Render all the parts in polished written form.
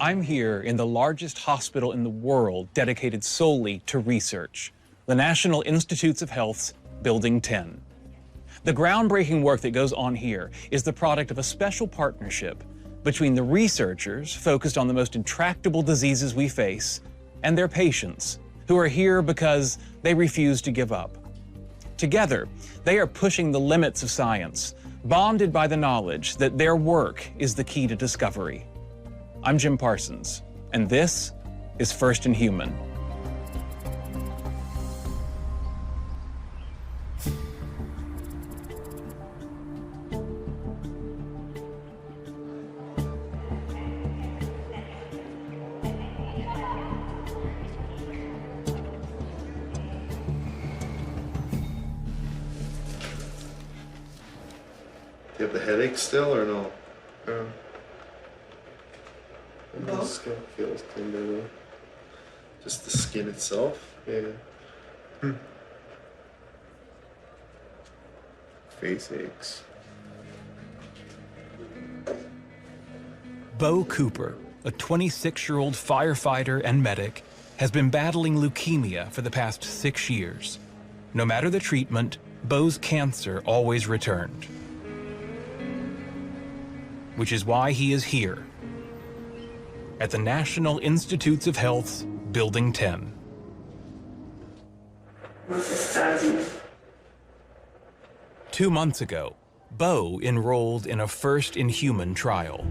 I'm here in the largest hospital in the world dedicated solely to research, the National Institutes of Health's Building 10. The groundbreaking work that goes on here is the product of a special partnership between the researchers focused on the most intractable diseases we face and their patients, who are here because they refuse to give up. Together, they are pushing the limits of science, bonded by the knowledge that their work is the key to discovery. I'm Jim Parsons, and this is First in Human. Do you have the headache still or no? The skin feels tender though. Just the skin itself? Yeah. Face aches. Bo Cooper, a 26-year-old firefighter and medic, has been battling leukemia for the past 6 years. No matter the treatment, Bo's cancer always returned. Which is why he is here, at the National Institutes of Health's Building 10. What's the status? 2 months ago, Bo enrolled in a first-in-human trial.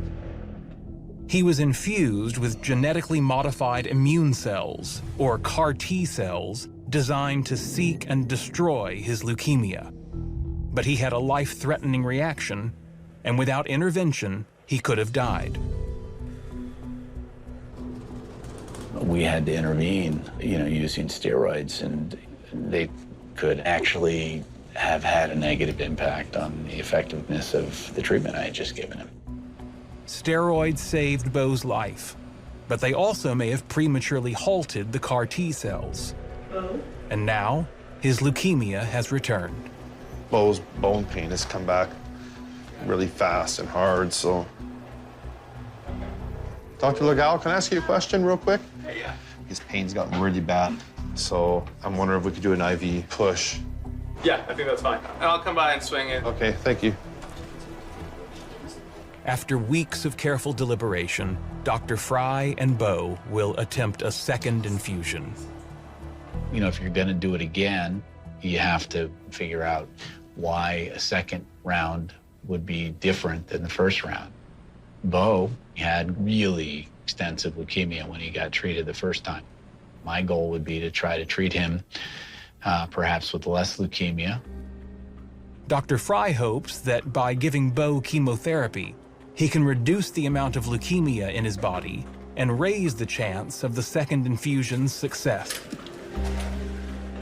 He was infused with genetically modified immune cells, or CAR T cells, designed to seek and destroy his leukemia. But he had a life-threatening reaction, and without intervention, he could have died. We had to intervene, using steroids, and they could actually have had a negative impact on the effectiveness of the treatment I had just given him. Steroids saved Bo's life, but they also may have prematurely halted the CAR T cells. Oh. And now, his leukemia has returned. Bo's bone pain has come back really fast and hard, so. Dr. Legal, can I ask you a question real quick? Yeah. His pain's gotten really bad, so I'm wondering if we could do an IV push. Yeah, I think that's fine. And I'll come by and swing it. Okay, thank you. After weeks of careful deliberation, Dr. Fry and Bo will attempt a second infusion. If you're going to do it again, you have to figure out why a second round would be different than the first round. Bo had really extensive leukemia when he got treated the first time. My goal would be to try to treat him perhaps with less leukemia. Dr. Fry hopes that by giving Bo chemotherapy, he can reduce the amount of leukemia in his body and raise the chance of the second infusion's success.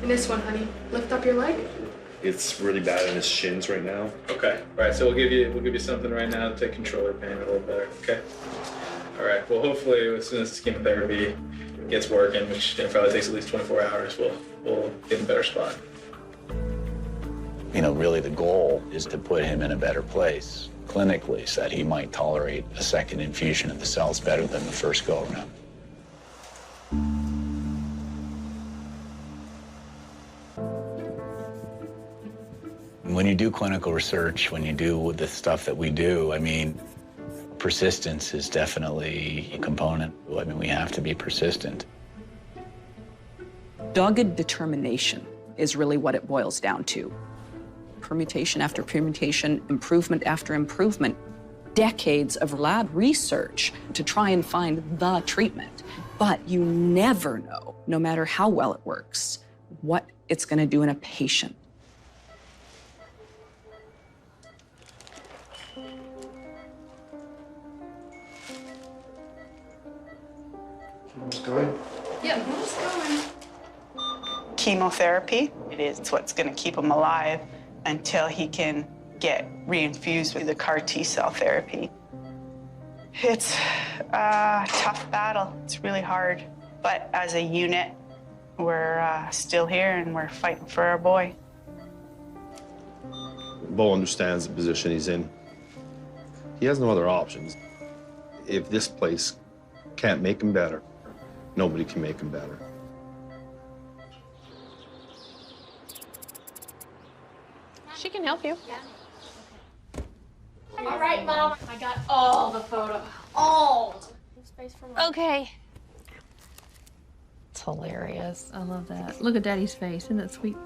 And this one, honey, lift up your leg. It's really bad in his shins right now. Okay. All right. So we'll give you something right now to control your pain a little better. Okay. All right. Well, hopefully, as soon as this chemotherapy gets working, which probably takes at least 24 hours, we'll get in a better spot. Really the goal is to put him in a better place clinically so that he might tolerate a second infusion of the cells better than the first go-around. When you do clinical research, when you do the stuff that we do, persistence is definitely a component. We have to be persistent. Dogged determination is really what it boils down to. Permutation after permutation, improvement after improvement, decades of lab research to try and find the treatment. But you never know, no matter how well it works, what it's going to do in a patient. It's going. Yeah, it's going. Chemotherapy, it's what's going to keep him alive until he can get reinfused with the CAR T cell therapy. It's a tough battle. It's really hard. But as a unit, we're still here and we're fighting for our boy. Bo understands the position he's in. He has no other options. If this place can't make him better, nobody can make him better. She can help you. All right, Mom. I got all the photos. All. Okay. It's hilarious. I love that. Look at Daddy's face. Isn't that sweet?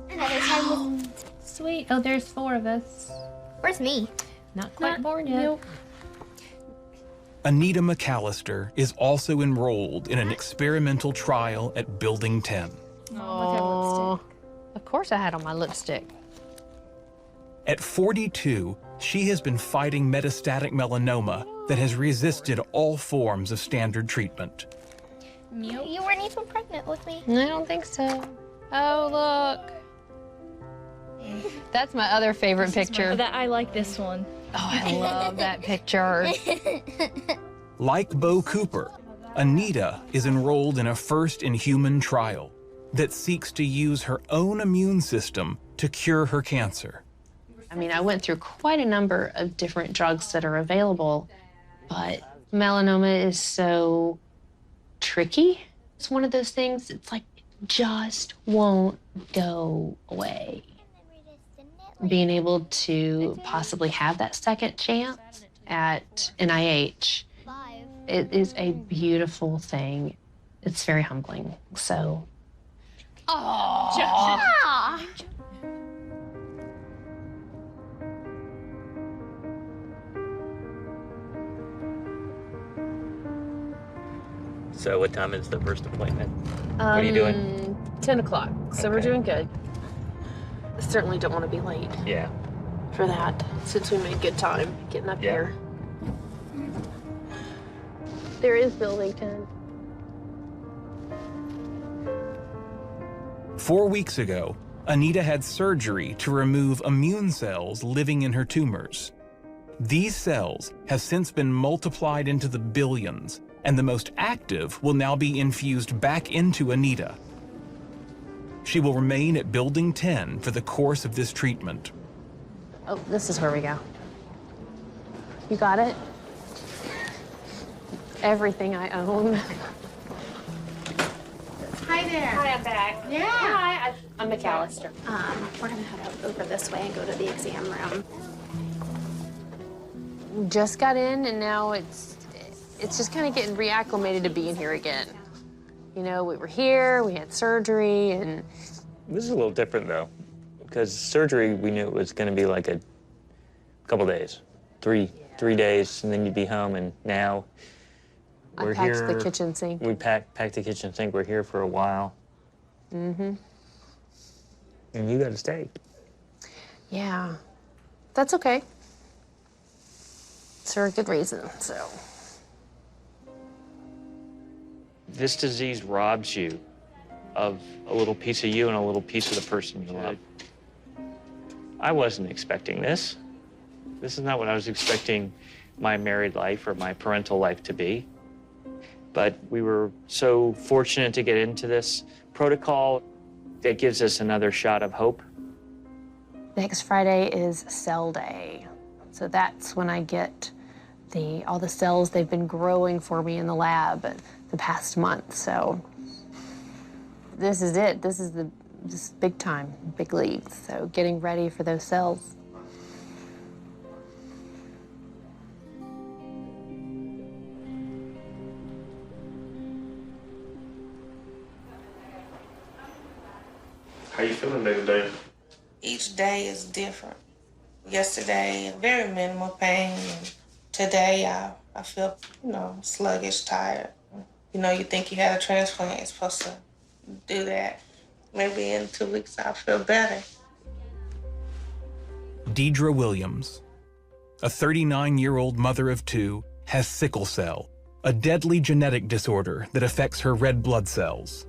Another time with... Sweet. Oh, there's 4 of us. Where's me? Not quite born yet. Nope. Anita McAllister is also enrolled in an experimental trial at Building 10. Oh, of course I had on my lipstick. At 42, she has been fighting metastatic melanoma that has resisted all forms of standard treatment. You weren't even pregnant with me. I don't think so. Oh, look. That's my other favorite picture. I like this one. Oh, I love that picture. Like Bo Cooper, Anita is enrolled in a first-in-human trial that seeks to use her own immune system to cure her cancer. I mean, I went through quite a number of different drugs that are available, but melanoma is so tricky. It's one of those things, it's like, just won't go away. Being able to possibly have that second chance at NIH, it is a beautiful thing. It's very humbling, so. Ah. So what time is the first appointment? What are you doing? 10 o'clock, so we're Okay. doing good. I certainly don't want to be late Yeah. for that, since we made good time getting up Yeah. here. There is Building 10. 4 weeks ago, Anita had surgery to remove immune cells living in her tumors. These cells have since been multiplied into the billions, and the most active will now be infused back into Anita. She will remain at Building 10 for the course of this treatment. Oh, this is where we go. You got it? Everything I own. Hi there. Hi, I'm back. Yeah. Hi, I'm McAllister. We're gonna head over this way and go to the exam room. Just got in, and now it's just kind of getting reacclimated to being here again. You know, we were here, we had surgery, and This is a little different though, because surgery we knew it was going to be like a couple days, three days, and then you'd be home. And now we're I packed here. the kitchen sink. We packed the kitchen sink. We're here for a while. Mm-hmm. And you got to stay. Yeah, that's okay. It's for a good reason, so. This disease robs you of a little piece of you and a little piece of the person you love. I wasn't expecting this. This is not what I was expecting my married life or my parental life to be. But we were so fortunate to get into this protocol that gives us another shot of hope. Next Friday is cell day. So that's when I get all the cells they've been growing for me in the lab the past month. So this is it. This is big time, big leagues. So getting ready for those cells. How you feeling day to day? Each day is different. Yesterday, very minimal pain. Today, I feel, sluggish, tired. You think you had a transplant, you're supposed to do that. Maybe in 2 weeks, I'll feel better. Deidre Williams, a 39-year-old mother of 2, has sickle cell, a deadly genetic disorder that affects her red blood cells.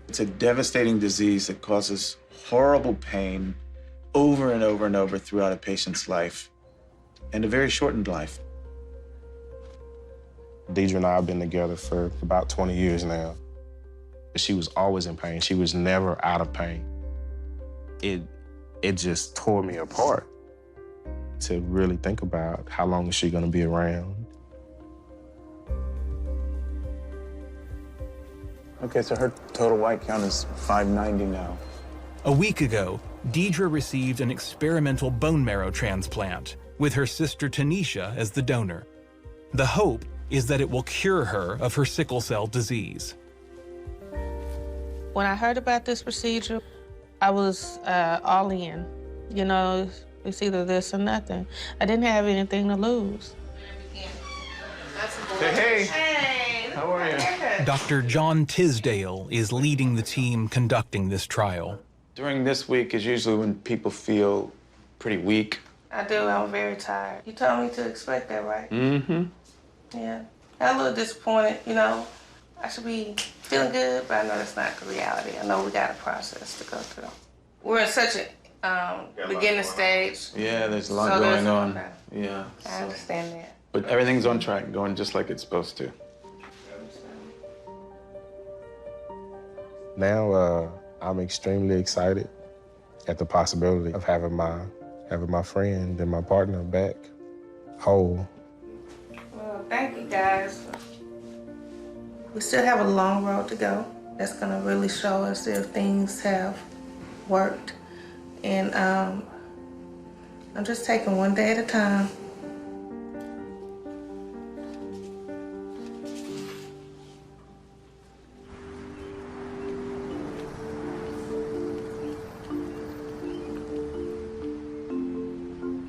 It's a devastating disease that causes horrible pain over and over and over throughout a patient's life, and a very shortened life. Deidre and I have been together for about 20 years now. She was always in pain. She was never out of pain. It it just tore me apart to really think about how long is she gonna be around. Okay, so her total white count is 590 now. A week ago, Deidre received an experimental bone marrow transplant with her sister Tanisha as the donor. The hope is that it will cure her of her sickle cell disease. When I heard about this procedure, I was all in. You know, it's either this or nothing. I didn't have anything to lose. Hey. How are you? Dr. John Tisdale is leading the team conducting this trial. During this week is usually when people feel pretty weak. I do. I'm very tired. You told me to expect that, right? Mm-hmm. Yeah. I'm a little disappointed, you know. I should be feeling good, but I know that's not the reality. I know we got a process to go through. We're in such a beginning stage. Yeah, there's a lot going on. Yeah. I understand that. But everything's on track, going just like it's supposed to. Now, I'm extremely excited at the possibility of having my friend and my partner back whole. Well, thank you guys. We still have a long road to go. That's gonna really show us if things have worked. And I'm just taking one day at a time.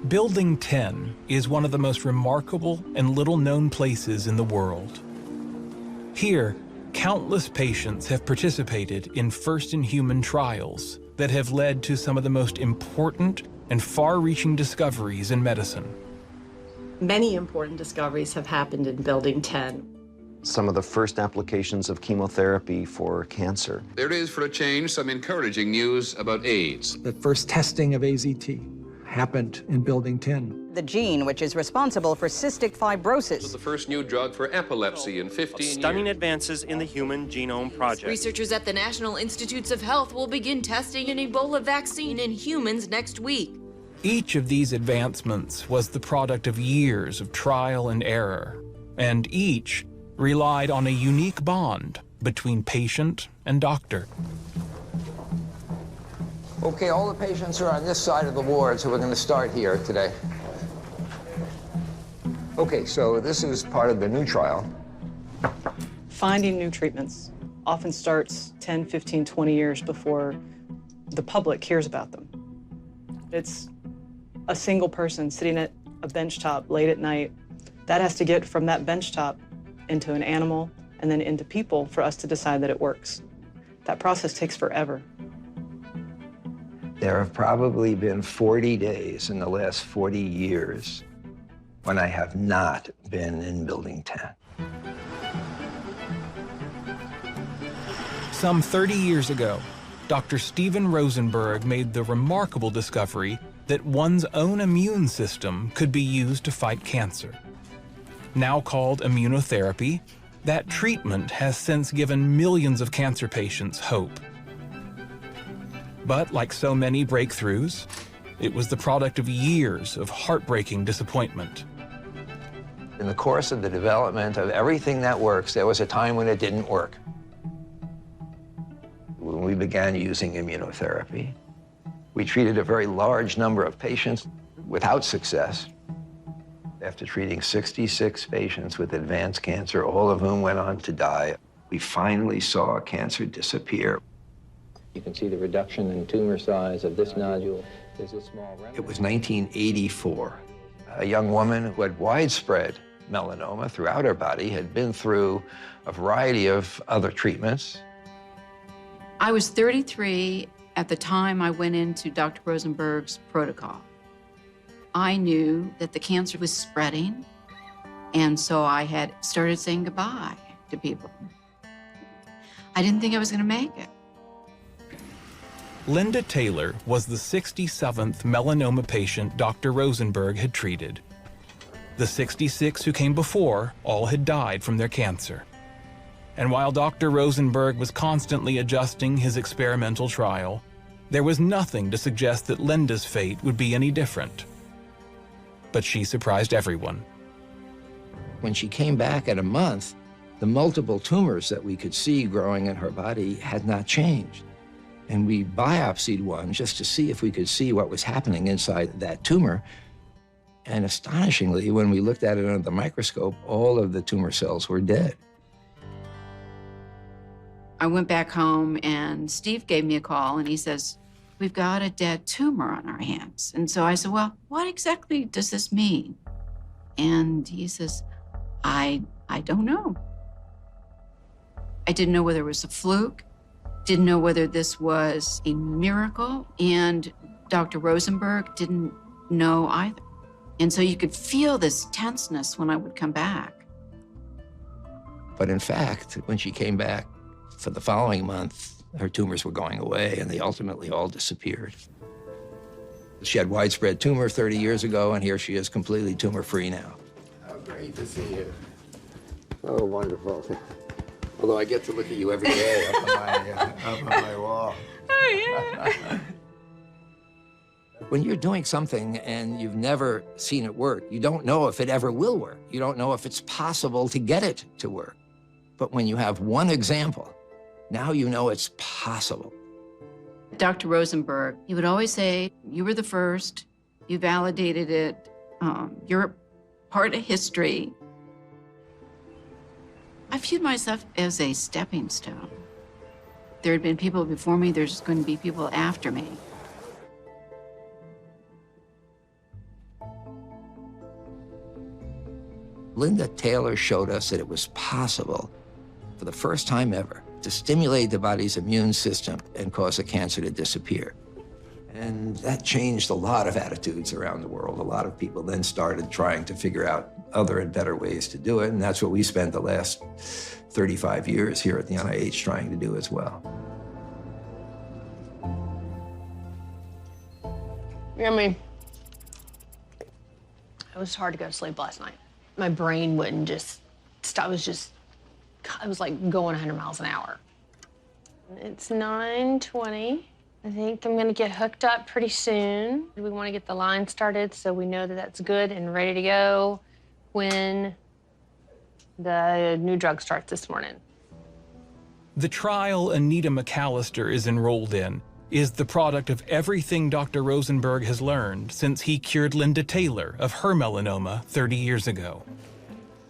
Building 10 is one of the most remarkable and little-known places in the world. Here, countless patients have participated in first-in-human trials that have led to some of the most important and far-reaching discoveries in medicine. Many important discoveries have happened in Building 10. Some of the first applications of chemotherapy for cancer. There is, for a change, some encouraging news about AIDS. The first testing of AZT happened in Building 10. The gene which is responsible for cystic fibrosis. The first new drug for epilepsy in 15 years. Stunning advances in the Human Genome Project. Researchers at the National Institutes of Health will begin testing an Ebola vaccine in humans next week. Each of these advancements was the product of years of trial and error, and each relied on a unique bond between patient and doctor. Okay, all the patients are on this side of the ward, so we're going to start here today. Okay, so this is part of the new trial. Finding new treatments often starts 10, 15, 20 years before the public hears about them. It's a single person sitting at a bench top late at night. That has to get from that bench top into an animal and then into people for us to decide that it works. That process takes forever. There have probably been 40 days in the last 40 years when I have not been in Building 10. Some 30 years ago, Dr. Steven Rosenberg made the remarkable discovery that one's own immune system could be used to fight cancer. Now called immunotherapy, that treatment has since given millions of cancer patients hope. But like so many breakthroughs, it was the product of years of heartbreaking disappointment. In the course of the development of everything that works, there was a time when it didn't work. When we began using immunotherapy, we treated a very large number of patients without success. After treating 66 patients with advanced cancer, all of whom went on to die, we finally saw cancer disappear. You can see the reduction in tumor size of this nodule. There's a small remnant. It was 1984. A young woman who had widespread melanoma throughout her body had been through a variety of other treatments. I was 33 at the time I went into Dr. Rosenberg's protocol. I knew that the cancer was spreading, and so I had started saying goodbye to people. I didn't think I was going to make it. Linda Taylor was the 67th melanoma patient Dr. Rosenberg had treated. The 66 who came before all had died from their cancer. And while Dr. Rosenberg was constantly adjusting his experimental trial, There was nothing to suggest that Linda's fate would be any different. But she surprised everyone. When she came back at a month, the multiple tumors that we could see growing in her body had not changed. And we biopsied one just to see if we could see what was happening inside that tumor. And astonishingly, when we looked at it under the microscope, all of the tumor cells were dead. I went back home and Steve gave me a call and he says, "We've got a dead tumor on our hands." And so I said, "Well, what exactly does this mean?" And he says, I don't know. I didn't know whether it was a fluke, didn't know whether this was a miracle, and Dr. Rosenberg didn't know either. And so you could feel this tenseness when I would come back. But in fact, when she came back for the following month, her tumors were going away and they ultimately all disappeared. She had widespread tumor 30 years ago, and here she is completely tumor-free now. Oh, great to see you. Oh, wonderful. Although I get to look at you every day up on my wall. Oh, yeah. When you're doing something and you've never seen it work, you don't know if it ever will work. You don't know if it's possible to get it to work. But when you have one example, now you know it's possible. Dr. Rosenberg, he would always say, "You were the first, you validated it, you're part of history." I viewed myself as a stepping stone. There had been people before me, there's going to be people after me. Linda Taylor showed us that it was possible, for the first time ever, to stimulate the body's immune system and cause a cancer to disappear. And that changed a lot of attitudes around the world. A lot of people then started trying to figure out other and better ways to do it, and that's what we spent the last 35 years here at the NIH trying to do as well. Yummy. It was hard to go to sleep last night. My brain wouldn't just stop. It was like going 100 miles an hour. It's 9:20. I think I'm gonna get hooked up pretty soon. We wanna get the line started so we know that that's good and ready to go when the new drug starts this morning. The trial Anita McAllister is enrolled in is the product of everything Dr. Rosenberg has learned since he cured Linda Taylor of her melanoma 30 years ago.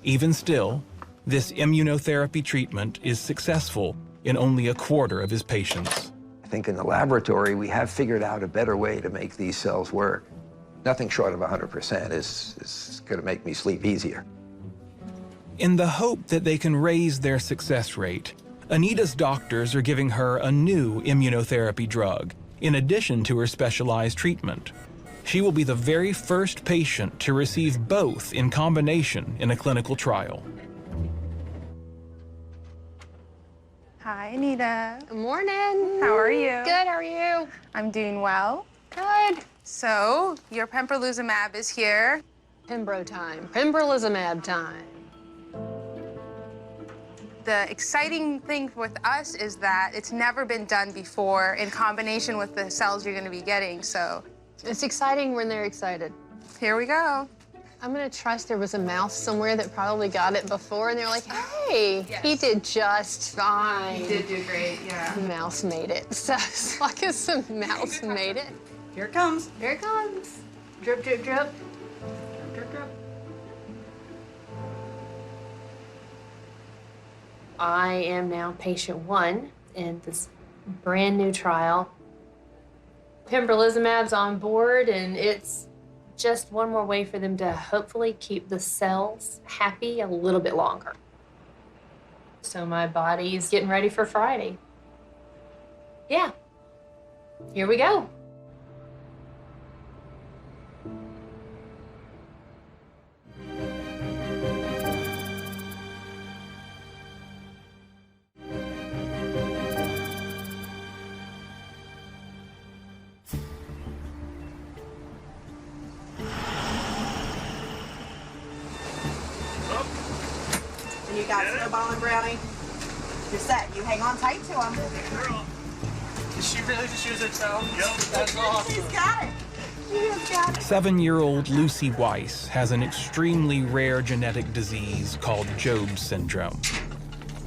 Even still, this immunotherapy treatment is successful in only a quarter of his patients. I think in the laboratory, we have figured out a better way to make these cells work. Nothing short of 100% is going to make me sleep easier. In the hope that they can raise their success rate, Anita's doctors are giving her a new immunotherapy drug, in addition to her specialized treatment. She will be the very first patient to receive both in combination in a clinical trial. Hi, Anita. Good morning. How are you? Good, how are you? I'm doing well. Good. So, your pembrolizumab is here. Pembro time. Pembrolizumab time. The exciting thing with us is that it's never been done before in combination with the cells you're going to be getting, so. It's exciting when they're excited. Here we go. I'm gonna trust there was a mouse somewhere that probably got it before, and they're like, hey, he did just fine. He did do great, yeah. Mouse made it. So as long as the mouse made it. Here it comes. Here it comes. Drip, drip, drip. Drip, drip. I am now patient 1 in this brand new trial. Pembrolizumab's on board, and it's just one more way for them to hopefully keep the cells happy a little bit longer. So my body's getting ready for Friday. Yeah, here we go. You got Snowball and Brownie. You're set. You hang on tight to them. Did she really just use her towel? Yep, that's awesome. She's got it. 7-year-old Lucy Weiss has an extremely rare genetic disease called Job syndrome.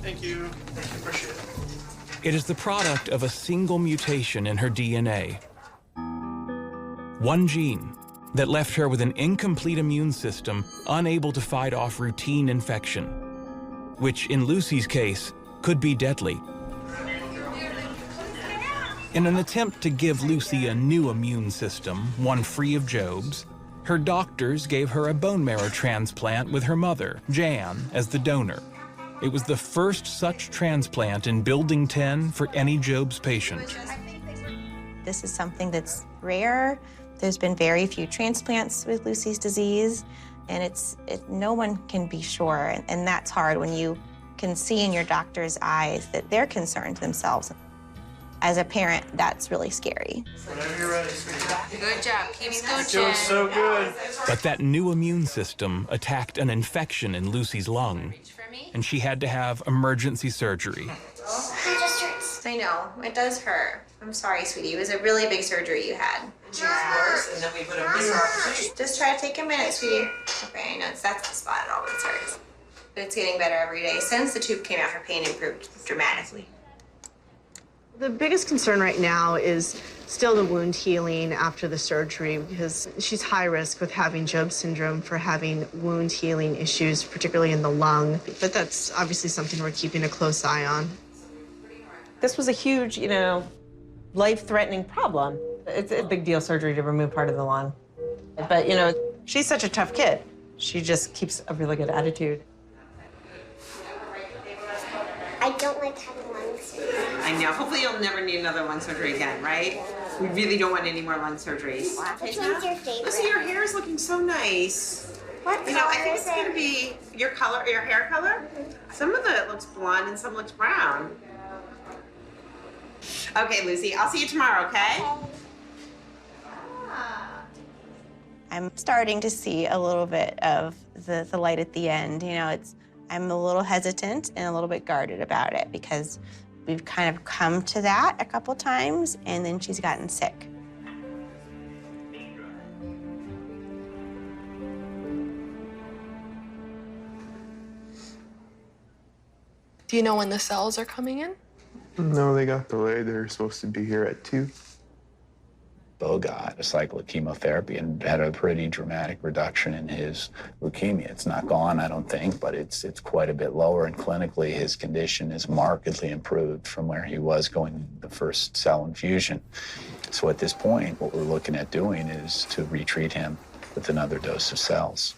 Thank you. Appreciate it. It is the product of a single mutation in her DNA. One gene that left her with an incomplete immune system, unable to fight off routine infection, which in Lucy's case could be deadly. In an attempt to give Lucy a new immune system, one free of Job's, her doctors gave her a bone marrow transplant with her mother, Jan, as the donor. It was the first such transplant in Building 10 for any Job's patient. This is something that's rare. There's been very few transplants with Lucy's disease, and no one can be sure, and that's hard when you can see in your doctor's eyes that they're concerned themselves. As a parent, that's really scary. Whenever you're ready, sweetie. Good job. Keep scooching. Doing so good. But that new immune system attacked an infection in Lucy's lung, and she had to have emergency surgery. I know, it does hurt. I'm sorry, sweetie. It was a really big surgery you had. She's worse, and then we put a mirror. Just try to take a minute, sweetie. Okay, I know, that's the spot it always hurts. But it's getting better every day. Since the tube came out, her pain improved dramatically. The biggest concern right now is still the wound healing after the surgery, because she's high risk with having Job syndrome for having wound healing issues, particularly in the lung. But that's obviously something we're keeping a close eye on. This was a huge, life-threatening problem. It's a big deal surgery to remove part of the lung. But, she's such a tough kid. She just keeps a really good attitude. I don't like having lung surgery. I know. Hopefully you'll never need another lung surgery again, right? We really don't want any more lung surgeries. Which one's your favorite? Listen, your hair is looking so nice. What color I think is it's gonna it? be your color, your hair color. Some of it looks blonde and some looks brown. Okay, Lucy, I'll see you tomorrow, okay? I'm starting to see a little bit of the light at the end. I'm a little hesitant and a little bit guarded about it because we've kind of come to that a couple times, and then she's gotten sick. Do you know when the cells are coming in? No, they got delayed. They were supposed to be here at 2. Bo got a cycle of chemotherapy and had a pretty dramatic reduction in his leukemia. It's not gone, I don't think, but it's quite a bit lower, and clinically his condition is markedly improved from where he was going the first cell infusion. So at this point, what we're looking at doing is to retreat him with another dose of cells.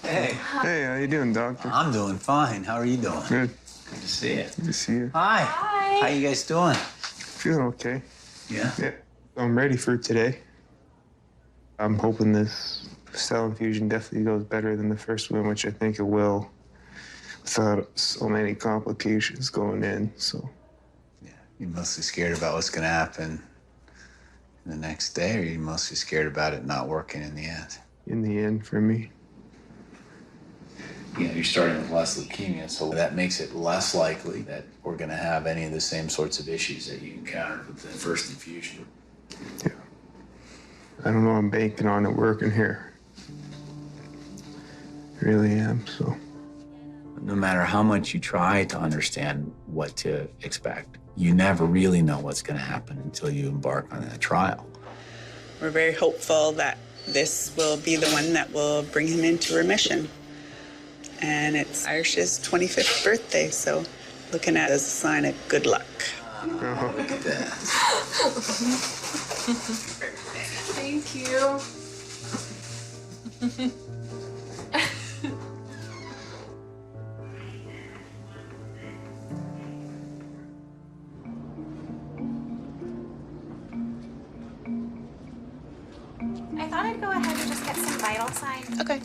Hey. Hey, how you doing, doctor? I'm doing fine. How are you doing? Good. Good to see you. Good to see you. Hi. Hi. How you guys doing? Feeling okay. Yeah? Yeah. I'm ready for today. I'm hoping this cell infusion definitely goes better than the first one, which I think it will, without so many complications going in, so. Yeah. You're mostly scared about what's going to happen the next day, or you're mostly scared about it not working in the end? In the end, for me. You're starting with less leukemia, so that makes it less likely that we're going to have any of the same sorts of issues that you encountered with the first infusion. Yeah. I don't know, I'm banking on it working here. I really am, so. No matter how much you try to understand what to expect, you never really know what's going to happen until you embark on that trial. We're very hopeful that this will be the one that will bring him into remission. And it's Irish's 25th birthday, so looking at it as a sign of good luck. Oh, look at that. Thank you. I thought I'd go ahead and just get some vital signs. Okay.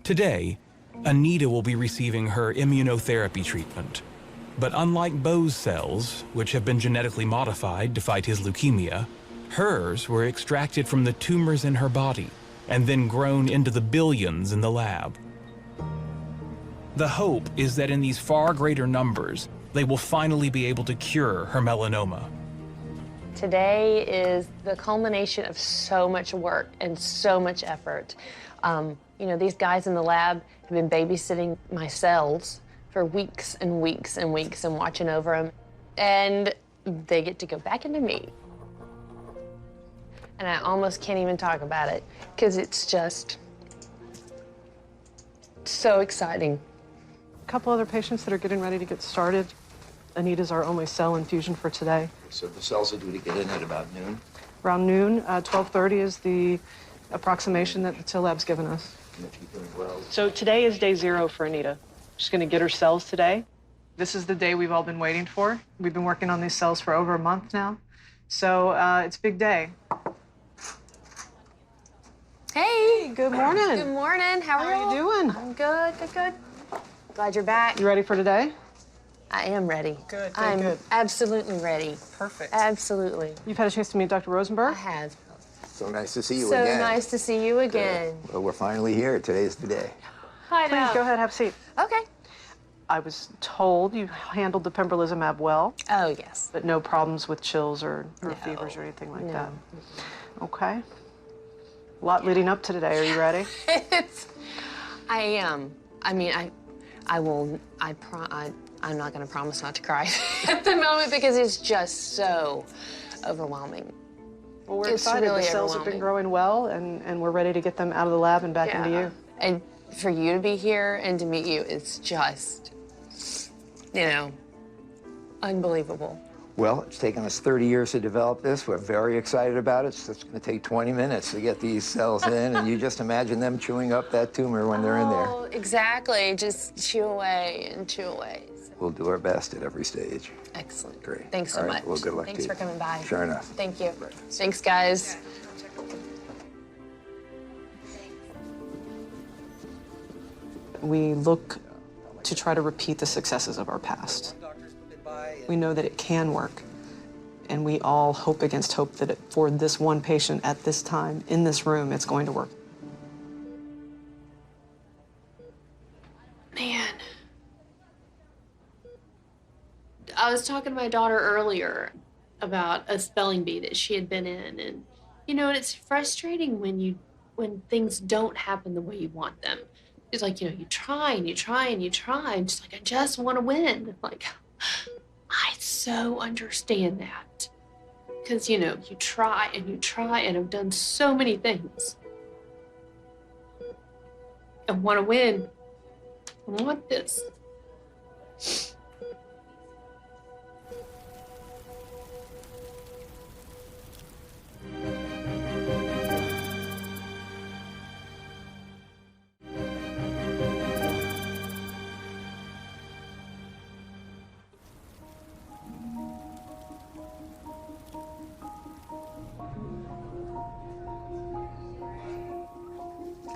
Today, Anita will be receiving her immunotherapy treatment. But unlike Bo's cells, which have been genetically modified to fight his leukemia, hers were extracted from the tumors in her body and then grown into the billions in the lab. The hope is that in these far greater numbers, they will finally be able to cure her melanoma. Today is the culmination of so much work and so much effort. You know, these guys in the lab have been babysitting my cells for weeks and weeks and weeks and watching over them. And they get to go back into me. And I almost can't even talk about it because it's just so exciting. A couple other patients that are getting ready to get started. Anita's our only cell infusion for today. So the cells are due to get in at about noon. Around noon, 12:30 is the approximation that the TIL lab's given us. And if you're doing well. So today is day 0 for Anita. She's going to get her cells today. This is the day we've all been waiting for. We've been working on these cells for over a month now. So it's a big day. Hey. Good morning. Good morning. How are you doing? I'm good, good. Glad you're back. You ready for today? I am ready. Good, I'm good. absolutely ready. Perfect. Absolutely. You've had a chance to meet Dr. Rosenberg? I have. So nice to see you So again. nice to see you again. Well, we're finally here. Today's the day. I know. Please go ahead, have a seat. Okay. I was told you handled the pembrolizumab well. Oh, yes. But no problems with chills or fevers or anything like that. Okay. A lot leading up to today. Are you ready? I am. I mean, I'm not going to promise not to cry at the moment because it's just so overwhelming. Well, we're It's excited. really The cells have been growing well, and we're ready to get them out of the lab and back into you. And for you to be here and to meet you, it's just, you know, unbelievable. Well, it's taken us 30 years to develop this. We're very excited about it. It's just going to take 20 minutes to get these cells in, and you just imagine them chewing up that tumor when they're in there. Oh, exactly. Just chew away and chew away. We'll do our best at every stage. Excellent. Great. Thanks so All much. right. Well, good luck to Thanks you. for coming by. Sure enough. Thank you. Thanks, guys. We look to try to repeat the successes of our past. We know that it can work, and we all hope against hope that for this one patient at this time in this room, it's going to work. Man. I was talking to my daughter earlier about a spelling bee that she had been in, and you know, and it's frustrating when things don't happen the way you want them. It's like, you know, you try and you try and you try, and just like, I just want to win. Like, I so understand that. Because, you know, you try and you try, and I've done so many things. I want to win. I want this.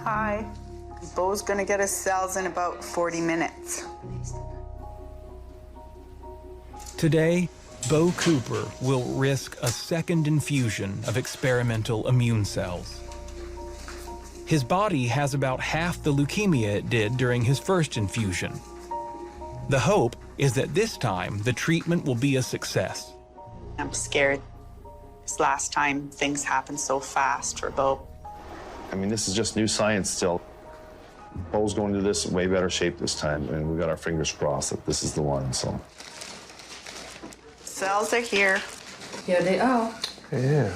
Hi. Bo's gonna get his cells in about 40 minutes. Today, Bo Cooper will risk a second infusion of experimental immune cells. His body has about half the leukemia it did during his first infusion. The hope is that this time the treatment will be a success. I'm scared. This last time things happened so fast for Bo. I mean, this is just new science still. Bo's going to this in way better shape this time, and we got our fingers crossed that this is the one, so. Cells are here. Here they are. Yeah.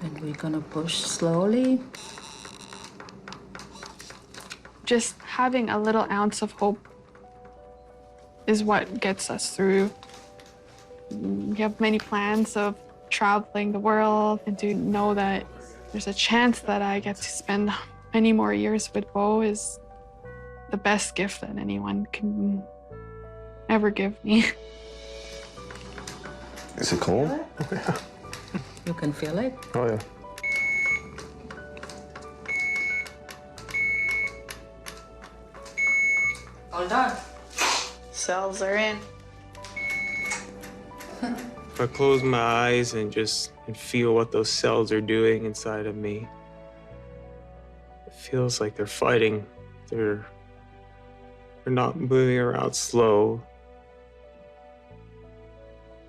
And we're gonna push slowly. Just having a little ounce of hope is what gets us through. We have many plans of traveling the world, and to know that there's a chance that I get to spend many more years with Bo is the best gift that anyone can ever give me. Is it cold? You can feel it? Oh, yeah. All done. Cells are in. If I close my eyes and just feel what those cells are doing inside of me, it feels like they're fighting. They're They're not moving around slow.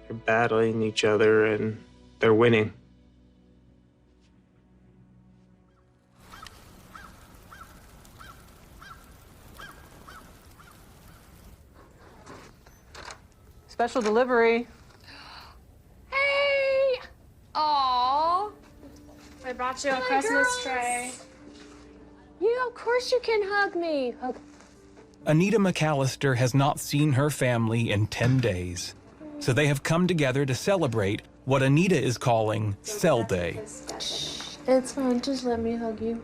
They're battling each other and they're winning. Special delivery. Hey! Aww. I brought you a Christmas tray. You, of course you can hug me. Hug. Anita McAllister has not seen her family in 10 days, so they have come together to celebrate what Anita is calling Cell Day. It's fine, just let me hug you.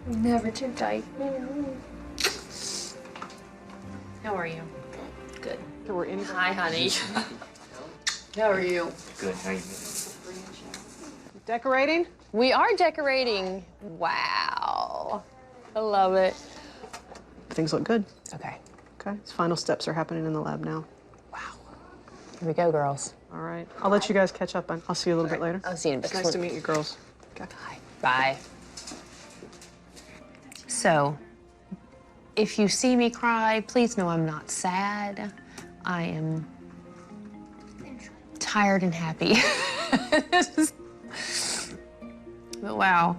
Never too tight. How are you? Good. Hi, honey. How are you? Good. How are you? Decorating? We are decorating. Wow. I love it. Things look good. Okay. Okay. Final steps are happening in the lab now. Here we go, girls. All right. I'll let you guys catch up. I'll see you a little bit later. I'll see you in a bit. It's nice to meet you, girls. Okay. Bye. So, if you see me cry, please know I'm not sad. I am tired and happy. But wow.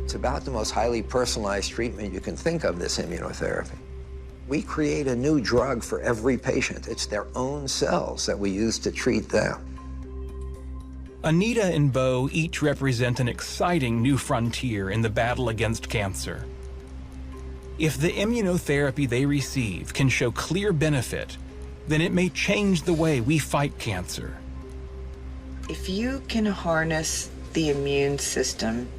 It's about the most highly personalized treatment you can think of, this immunotherapy. We create a new drug for every patient. It's their own cells that we use to treat them. Anita and Bo each represent an exciting new frontier in the battle against cancer. If the immunotherapy they receive can show clear benefit, then it may change the way we fight cancer. If you can harness the immune system,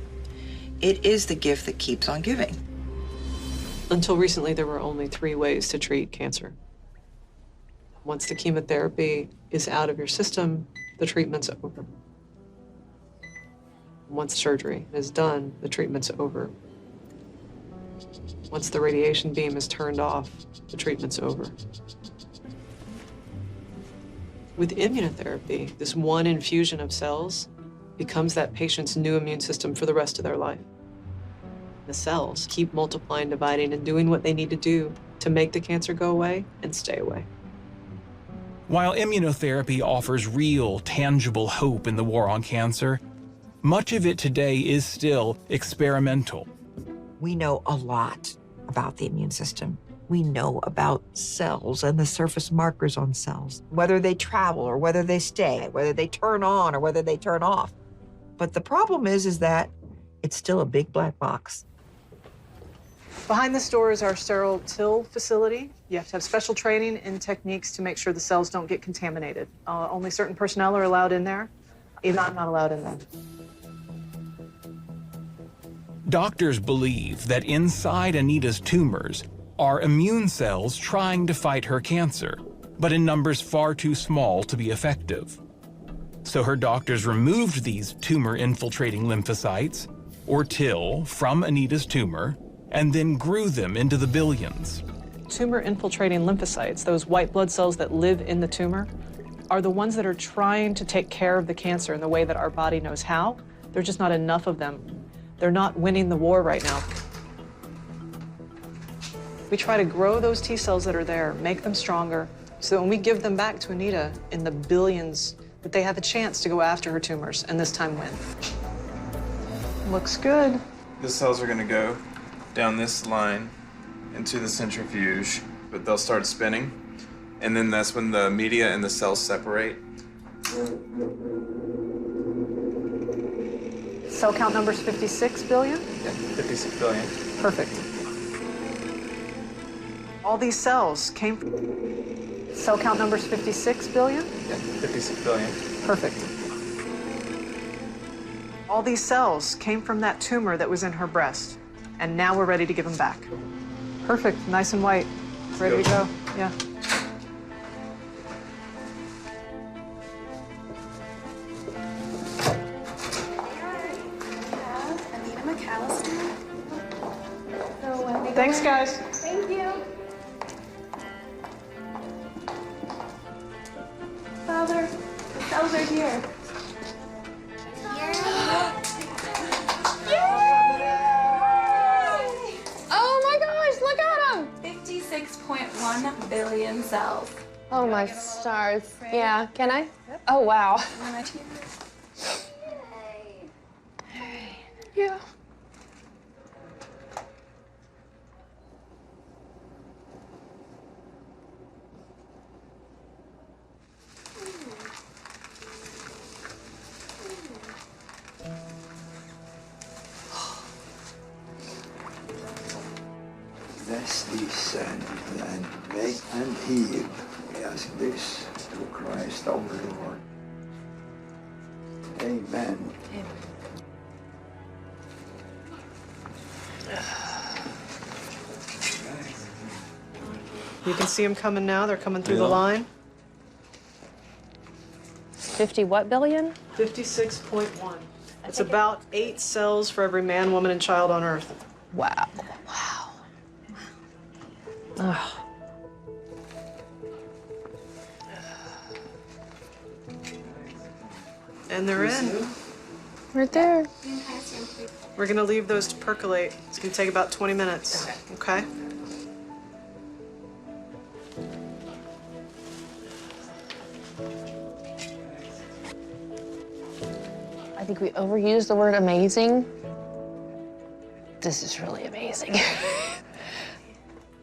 it is the gift that keeps on giving. Until recently, there were only 3 ways to treat cancer. Once the chemotherapy is out of your system, the treatment's over. Once surgery is done, the treatment's over. Once the radiation beam is turned off, the treatment's over. With immunotherapy, this one infusion of cells becomes that patient's new immune system for the rest of their life. The cells keep multiplying, dividing, and doing what they need to do to make the cancer go away and stay away. While immunotherapy offers real, tangible hope in the war on cancer, much of it today is still experimental. We know a lot about the immune system. We know about cells and the surface markers on cells, whether they travel or whether they stay, whether they turn on or whether they turn off. But the problem is that it's still a big black box. Behind this door is our sterile till facility. You have to have special training and techniques to make sure the cells don't get contaminated. Only certain personnel are allowed in there. Even I'm not allowed in there. Doctors believe that inside Anita's tumors are immune cells trying to fight her cancer, but in numbers far too small to be effective. So her doctors removed these tumor-infiltrating lymphocytes, or TIL, from Anita's tumor, and then grew them into the billions. Tumor-infiltrating lymphocytes, those white blood cells that live in the tumor, are the ones that are trying to take care of the cancer in the way that our body knows how. There's just not enough of them. They're not winning the war right now. We try to grow those T cells that are there, make them stronger, so that when we give them back to Anita in the billions, that they have a chance to go after her tumors and this time win. Looks good. The cells are gonna go down this line into the centrifuge, but they'll start spinning. And then that's when the media and the cells separate. Cell count number's 56 billion? Yeah, 56 billion. Perfect. All these cells came from... Cell count number's 56 billion? Yeah, 56 billion. Perfect. All these cells came from that tumor that was in her breast. And now we're ready to give them back. Perfect, nice and white. Ready to go, yeah. Anita McAllister. Thanks, guys. Thank you. Father, the cells are here. Oh my gosh, look at them! 56.1 billion cells. Oh my stars. Yeah, can I? Oh wow. Yeah. Bless thee, Son, and make and heal. We ask this through Christ our Lord. Amen. You can see them coming now. They're coming through the Yeah. line. 50 what billion? 56.1. It's about 8 cells for every man, woman, and child on Earth. Wow. Wow. Ugh. And they're in. Right there. We're gonna leave those to percolate. It's gonna take about 20 minutes, okay? I think we overused the word amazing. This is really amazing.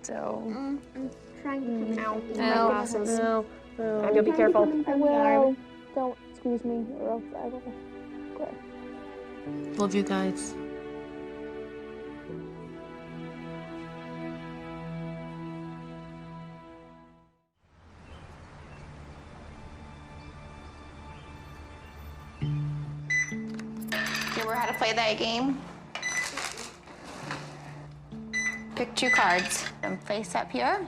So. I'm trying to come out. No. You'll be careful. I will. Don't squeeze me or else I will quit. Love you guys. Remember how to play that game? Pick 2 cards and face up here.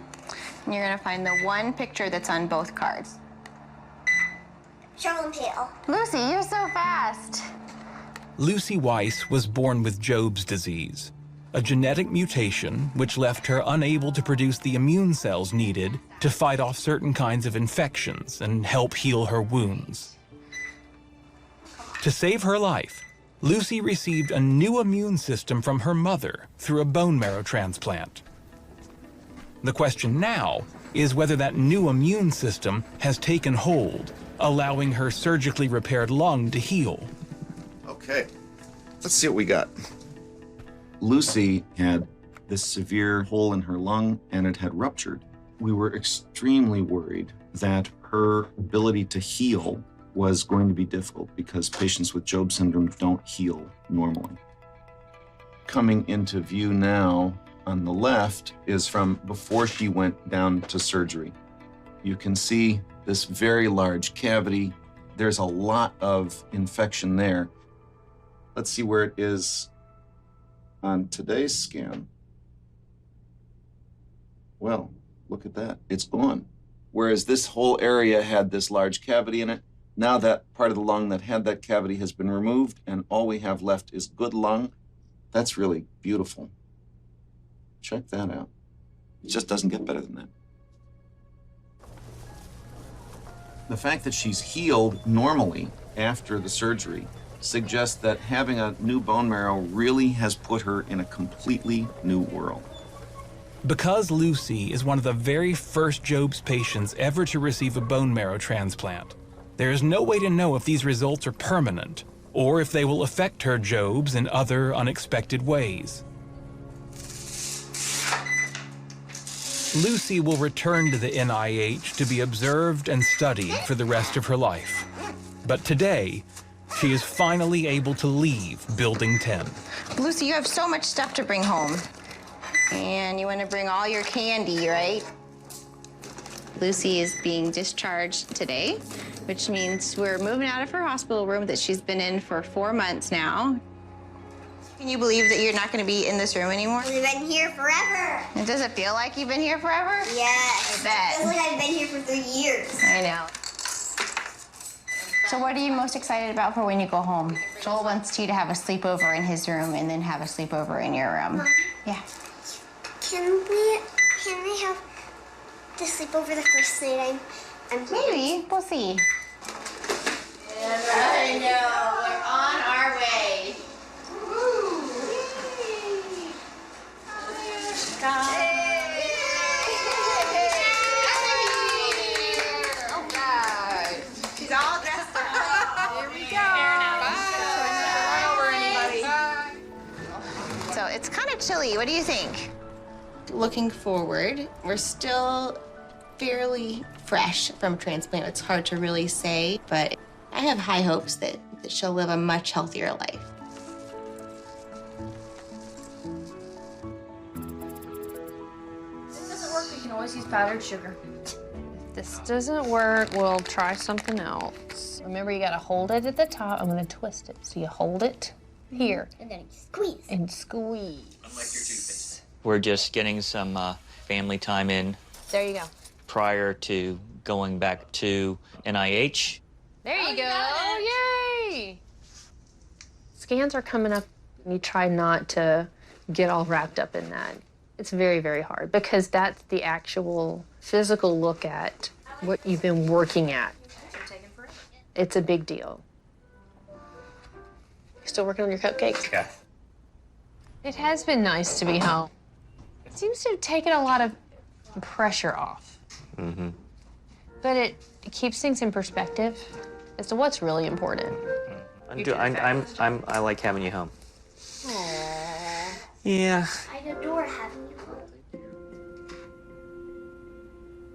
And you're gonna find the one picture that's on both cards. Shovel and pail. Lucy, you're so fast. Lucy Weiss was born with Job's disease, a genetic mutation which left her unable to produce the immune cells needed to fight off certain kinds of infections and help heal her wounds. To save her life, Lucy received a new immune system from her mother through a bone marrow transplant. The question now is whether that new immune system has taken hold, allowing her surgically repaired lung to heal. Okay, let's see what we got. Lucy had this severe hole in her lung and it had ruptured. We were extremely worried that her ability to heal was going to be difficult because patients with Job syndrome don't heal normally. Coming into view now on the left is from before she went down to surgery. You can see this very large cavity. There's a lot of infection there. Let's see where it is on today's scan. Well, look at that, it's gone. Whereas this whole area had this large cavity in it, now that part of the lung that had that cavity has been removed and all we have left is good lung. That's really beautiful. Check that out. It just doesn't get better than that. The fact that she's healed normally after the surgery suggests that having a new bone marrow really has put her in a completely new world. Because Lucy is one of the very first Job's patients ever to receive a bone marrow transplant, there is no way to know if these results are permanent or if they will affect her Jobs in other unexpected ways. Lucy will return to the NIH to be observed and studied for the rest of her life. But today, she is finally able to leave Building 10. Lucy, you have so much stuff to bring home. And you want to bring all your candy, right? Lucy is being discharged today, which means we're moving out of her hospital room that she's been in for 4 months now. Can you believe that you're not going to be in this room anymore? We've been here forever. And does it feel like you've been here forever? Yes. I bet. It feels like I've been here for 3 years. I know. So what are you most excited about for when you go home? Joel wants you to have a sleepover in his room and then have a sleepover in your room. Yeah. Can I have to sleep over the first night I'm here? Maybe. We'll see. I know. We're on our way. Oh, God. She's all dressed up. Here we go. Bye. Run over anybody. So it's kind of chilly. What do you think? Looking forward, we're still fairly fresh from transplant. It's hard to really say, but I have high hopes that she'll live a much healthier life. If this doesn't work, we can always use powdered sugar. If this doesn't work, we'll try something else. Remember, you gotta hold it at the top. I'm gonna twist it. So you hold it here. And then you squeeze. And squeeze. Unlike your toothpaste. We're just getting some family time in There you go. prior to going back to NIH. There you go. Yay! Scans are coming up. You try not to get all wrapped up in that. It's very, very hard because that's the actual physical look at what you've been working at. It's a big deal. You still working on your cupcakes? Yeah. It has been nice to be home. It seems to have taken a lot of pressure off, Mm-hmm. but it keeps things in perspective as to what's really important. I like having you home. Aww. Yeah. I adore having you home.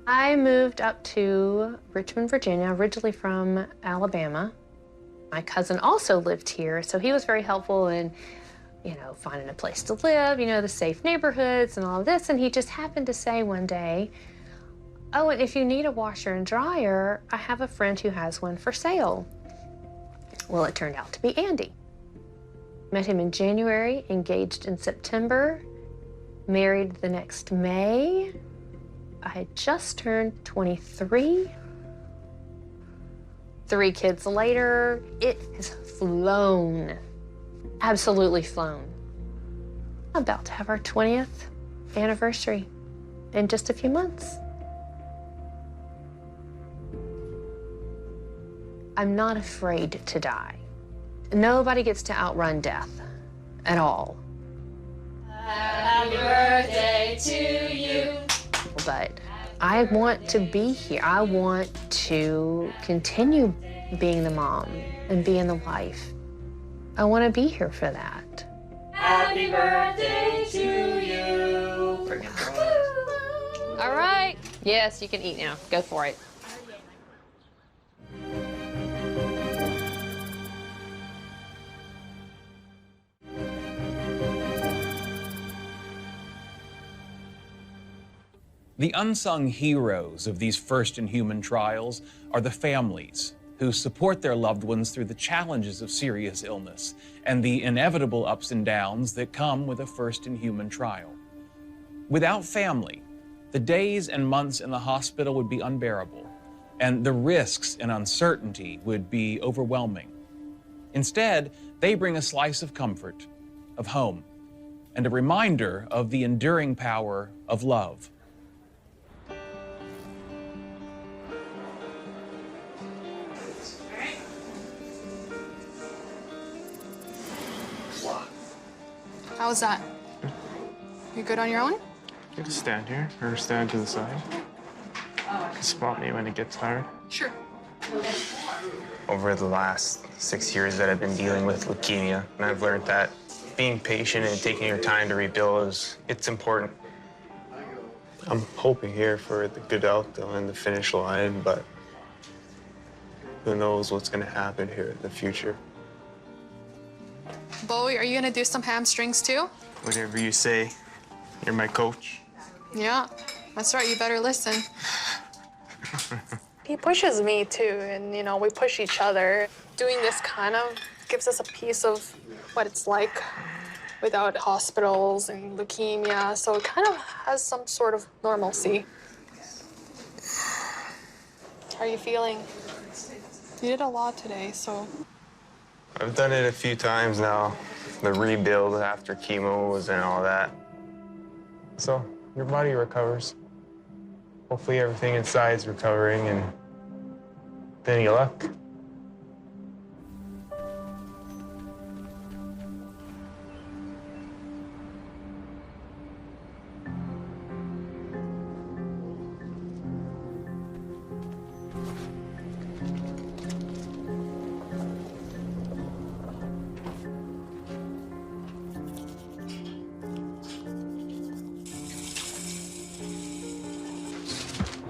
I moved up to Richmond, Virginia, originally from Alabama. My cousin also lived here, so he was very helpful in, finding a place to live, the safe neighborhoods and all of this. And he just happened to say one day, oh, and if you need a washer and dryer, I have a friend who has one for sale. Well, it turned out to be Andy. Met him in January, engaged in September, married the next May. I had just turned 23. 3 kids later, it has flown. Absolutely flown. About to have our 20th anniversary in just a few months. I'm not afraid to die. Nobody gets to outrun death at all. Happy birthday to you. But I want to be here. I want to continue being the mom and being the wife. I want to be here for that. Happy birthday to you. All right. Yes, you can eat now. Go for it. The unsung heroes of these first-in-human trials are the families who support their loved ones through the challenges of serious illness and the inevitable ups and downs that come with a first-in-human trial. Without family, the days and months in the hospital would be unbearable, and the risks and uncertainty would be overwhelming. Instead, they bring a slice of comfort, of home, and a reminder of the enduring power of love. How was that? You good on your own? You can stand here or stand to the side. You can spot me when it gets hard. Sure. Over the last 6 years that I've been dealing with leukemia, and I've learned that being patient and taking your time to rebuild it's important. I'm hoping here for the good outcome and the finish line, but who knows what's going to happen here in the future. Bowie, are you gonna do some hamstrings too? Whatever you say, you're my coach. Yeah, that's right, you better listen. He pushes me too, and we push each other. Doing this kind of gives us a piece of what it's like without hospitals and leukemia, so it kind of has some sort of normalcy. How are you feeling? You did a lot today, so. I've done it a few times now. The rebuild after chemo and all that. So your body recovers. Hopefully everything inside's recovering, and with any luck.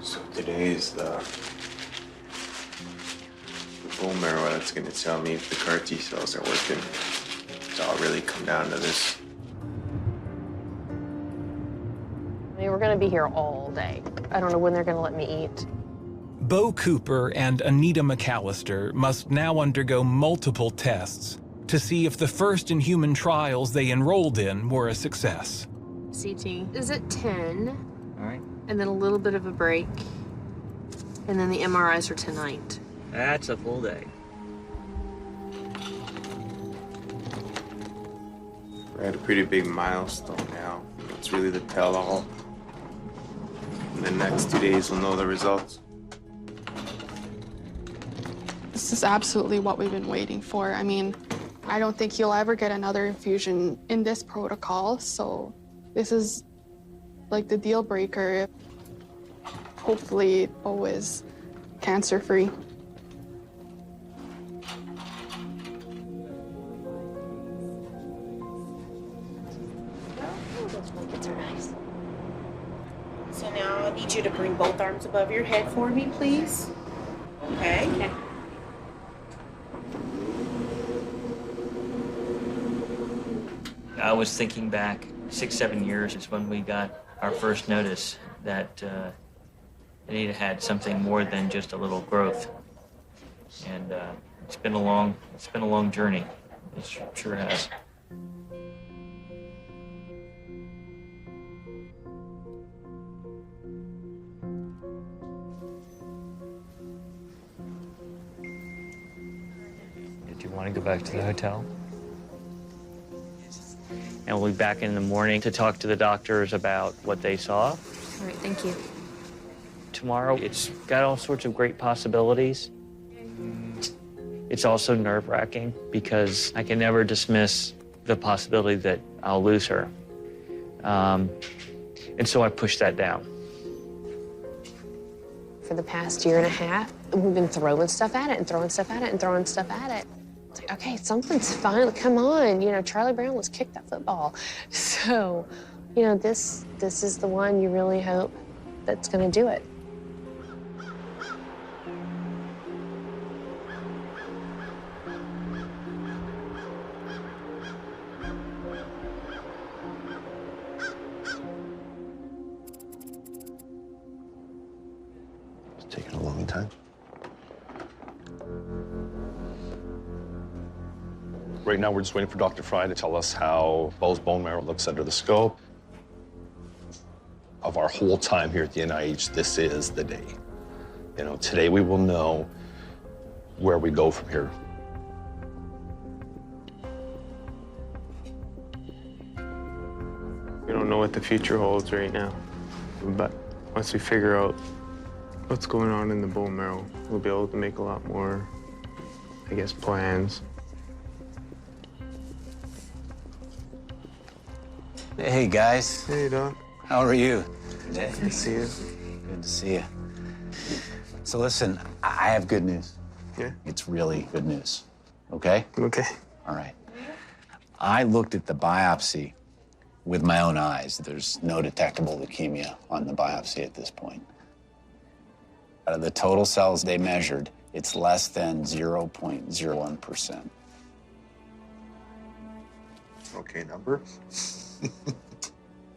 So today is the bone marrow that's going to tell me if the CAR T cells are working. So I'll really come down to this. I mean, we're going to be here all day. I don't know when they're going to let me eat. Bo Cooper and Anita McAllister must now undergo multiple tests to see if the first in human trials they enrolled in were a success. CT is at 10. All right. And then a little bit of a break. And then the MRIs are tonight. That's a full day. We're at a pretty big milestone now. It's really the tell-all. In the next 2 days, we'll know the results. This is absolutely what we've been waiting for. I mean, I don't think he'll ever get another infusion in this protocol, so this is like the deal breaker. Hopefully, Bo is cancer-free. So now I need you to bring both arms above your head for me, please. Okay. Okay. I was thinking back 6-7 years is when we got our first notice that Anita had something more than just a little growth, and it's been a long journey. It sure has. Do you want to go back to the hotel? And we'll be back in the morning to talk to the doctors about what they saw. All right, thank you. Tomorrow, it's got all sorts of great possibilities. It's also nerve-wracking because I can never dismiss the possibility that I'll lose her. And so I pushed that down. For the past year and a half, we've been throwing stuff at it and throwing stuff at it and throwing stuff at it. It's like, okay, something's fine. Come on, you know, Charlie Brown was kicked that football. So, you know, this is the one you really hope that's going to do it. It's taking a long time. Right now, we're just waiting for Dr. Fry to tell us how Bo's bone marrow looks under the scope. Of our whole time here at the NIH, this is the day. You know, today we will know where we go from here. We don't know what the future holds right now, but once we figure out what's going on in the bone marrow, we'll be able to make a lot more, I guess, plans. Hey, guys. Hey, Doc. How are you? Good to see you. Good to see you. So listen, I have good news. Yeah? It's really good news. Okay? Okay. All right. I looked at the biopsy with my own eyes. There's no detectable leukemia on the biopsy at this point. Out of the total cells they measured, it's less than 0.01%. Okay number.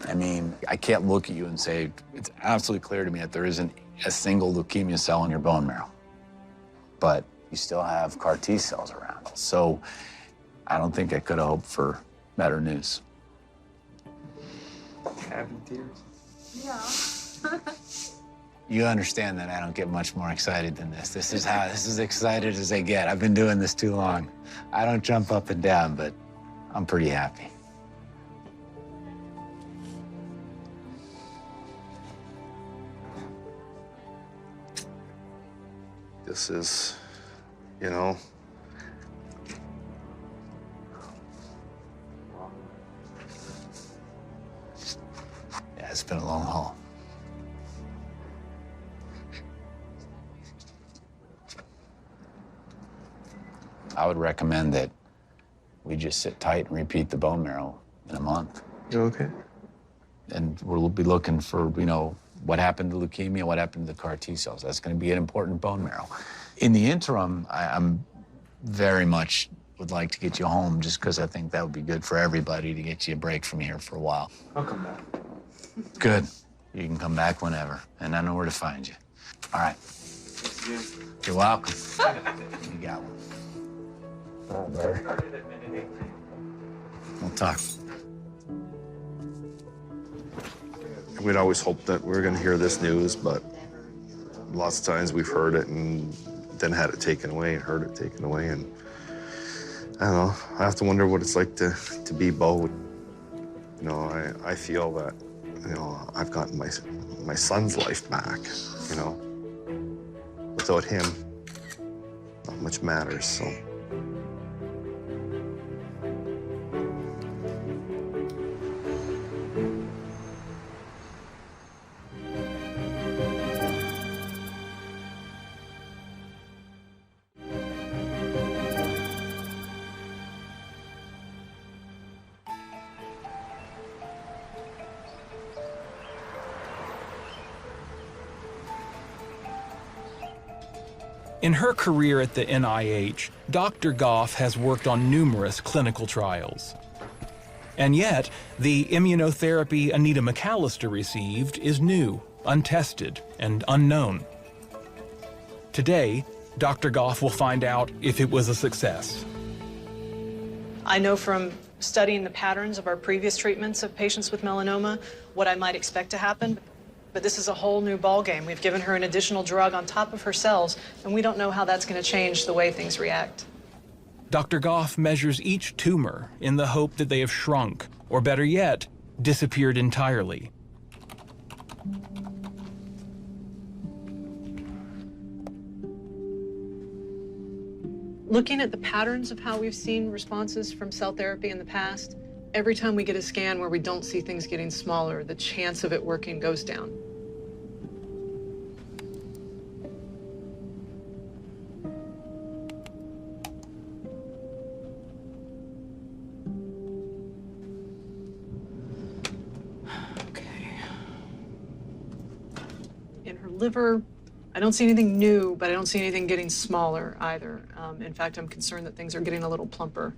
I mean, I can't look at you and say, it's absolutely clear to me that there isn't a single leukemia cell in your bone marrow. But you still have CAR T cells around. So I don't think I could have hoped for better news. Having tears? Yeah. You understand that I don't get much more excited than this. This is as excited as I get. I've been doing this too long. I don't jump up and down, but I'm pretty happy. This is, you know, Yeah, it's been a long haul. I would recommend that we just sit tight and repeat the bone marrow in a month. You okay? And we'll be looking for, you know, what happened to leukemia, what happened to the CAR T cells. That's going to be an important bone marrow. In the interim, I'm very much would like to get you home just because I think that would be good for everybody to get you a break from here for a while. I'll come back. Good. You can come back whenever, and I know where to find you. All right. You're welcome. You got one. All right, buddy. We'll talk. we'd always hoped that we were going to hear this news, but lots of times we've heard it and then had it taken away and heard it taken away. And I don't know, I have to wonder what it's like to be Bo. You know, I feel that, you know, I've gotten my son's life back, you know. Without him, not much matters, so. In her career at the NIH, Dr. Goff has worked on numerous clinical trials. And yet, the immunotherapy Anita McAllister received is new, untested, and unknown. Today, Dr. Goff will find out if it was a success. I know from studying the patterns of our previous treatments of patients with melanoma what I might expect to happen. But this is a whole new ballgame. We've given her an additional drug on top of her cells, and we don't know how that's going to change the way things react. Dr. Goff measures each tumor in the hope that they have shrunk, or better yet, disappeared entirely. Looking at the patterns of how we've seen responses from cell therapy in the past, every time we get a scan where we don't see things getting smaller, the chance of it working goes down. Okay. In her liver, I don't see anything new, but I don't see anything getting smaller either. In fact, I'm concerned that things are getting a little plumper.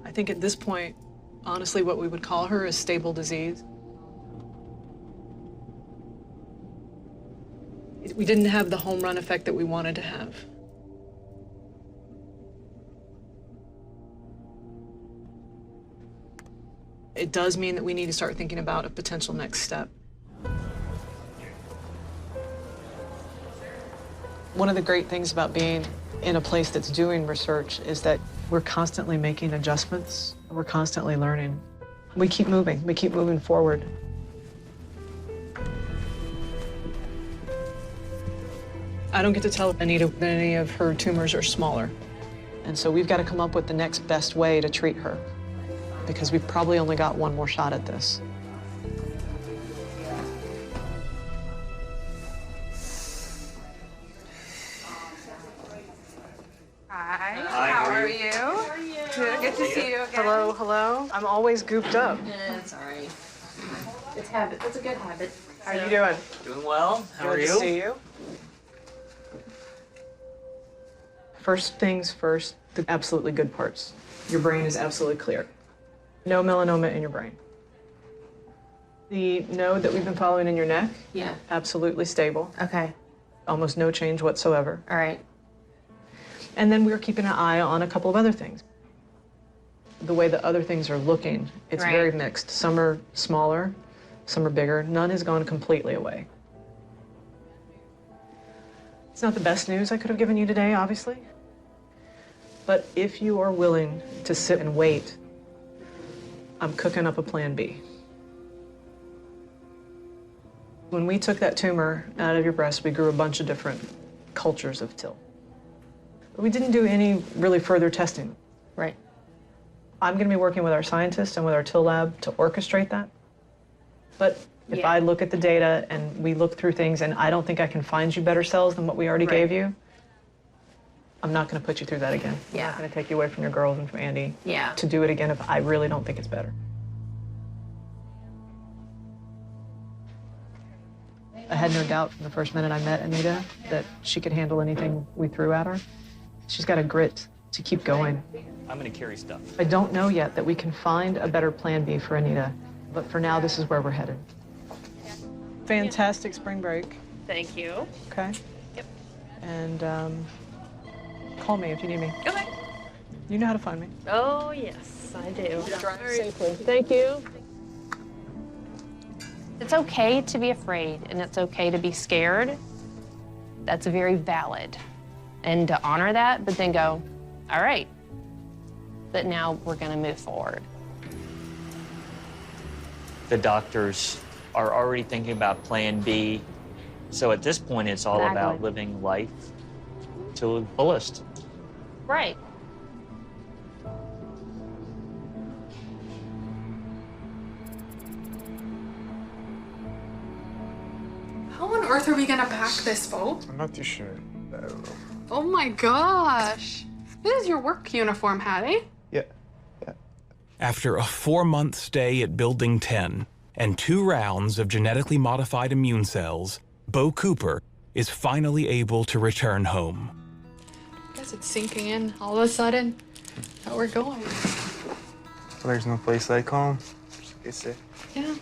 I think at this point, honestly, what we would call her is stable disease. We didn't have the home run effect that we wanted to have. It does mean that we need to start thinking about a potential next step. One of the great things about being in a place that's doing research is that we're constantly making adjustments. We're constantly learning. We keep moving forward. I don't get to tell Anita that any of her tumors are smaller. And so we've got to come up with the next best way to treat her, because we've probably only got one more shot at this. Hi, how are you? Good to see you again. Hello, hello. I'm always gooped up. Yeah, it's all right. It's habit. It's a good habit. How are you doing? Doing well. How are you? Good to see you. First things first, the absolutely good parts. Your brain is absolutely clear. No melanoma in your brain. The node that we've been following in your neck, Yeah. absolutely stable. Okay. Almost no change whatsoever. All right. And then we're keeping an eye on a couple of other things. The way the other things are looking, it's Right. very mixed. Some are smaller, some are bigger. None has gone completely away. It's not the best news I could have given you today, obviously. But if you are willing to sit and wait, I'm cooking up a plan B. When we took that tumor out of your breast, we grew a bunch of different cultures of TIL. But we didn't do any really further testing. Right. I'm going to be working with our scientists and with our TIL lab to orchestrate that. But if I look at the data and we look through things and I don't think I can find you better cells than what we already gave you, I'm not going to put you through that again. I'm not going to take you away from your girls and from Andy to do it again if I really don't think it's better. I had no doubt from the first minute I met Anita that she could handle anything we threw at her. She's got a grit to keep going. I'm going to carry stuff. I don't know yet that we can find a better plan B for Anita, but for now, this is where we're headed. Fantastic spring break. Thank you. Okay? Yep. And call me if you need me. Okay. You know how to find me. Oh, yes, I do. Drive safely. Thank you. It's okay to be afraid, and it's okay to be scared. That's very valid. And to honor that, but then go, all right, but now we're going to move forward. The doctors are already thinking about plan B. So at this point, it's all about living life to the fullest. Right. How on earth are we gonna pack this, Bo? I'm not too sure. I don't know. Oh my gosh. This is your work uniform, Hattie. Yeah. After a 4-month stay at Building 10 and 2 rounds of genetically modified immune cells, Bo Cooper is finally able to return home. I guess it's sinking in all of a sudden that we're going. Well, there's no place like home. It's it. Yeah.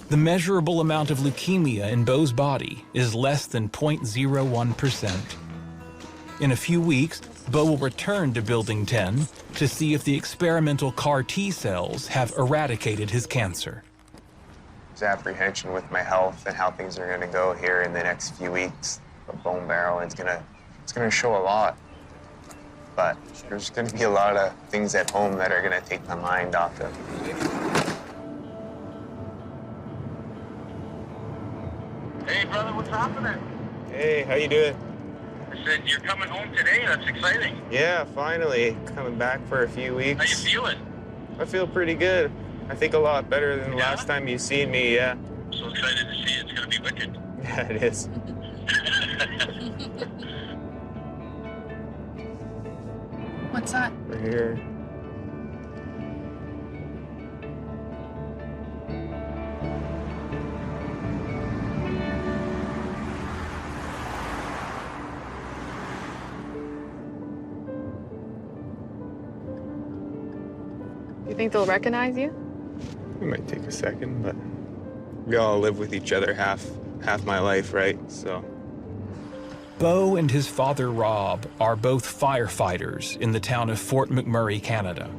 The measurable amount of leukemia in Bo's body is less than 0.01%. In a few weeks, Bo will return to Building 10 to see if the experimental CAR T cells have eradicated his cancer. There's apprehension with my health and how things are going to go here in the next few weeks. The bone marrow is it's gonna show a lot. But there's going to be a lot of things at home that are going to take my mind off of it. Hey, brother, what's happening? Hey, how you doing? I said you're coming home today. That's exciting. Yeah, finally. Coming back for a few weeks. How you feeling? I feel pretty good. I think a lot better than the last time you seen me, yeah. I'm so excited to see it. It's going to be wicked. Yeah, it is. What's that? We're here. You think they'll recognize you? It might take a second, but we all live with each other half my life, right? So. Bo and his father, Rob, are both firefighters in the town of Fort McMurray, Canada.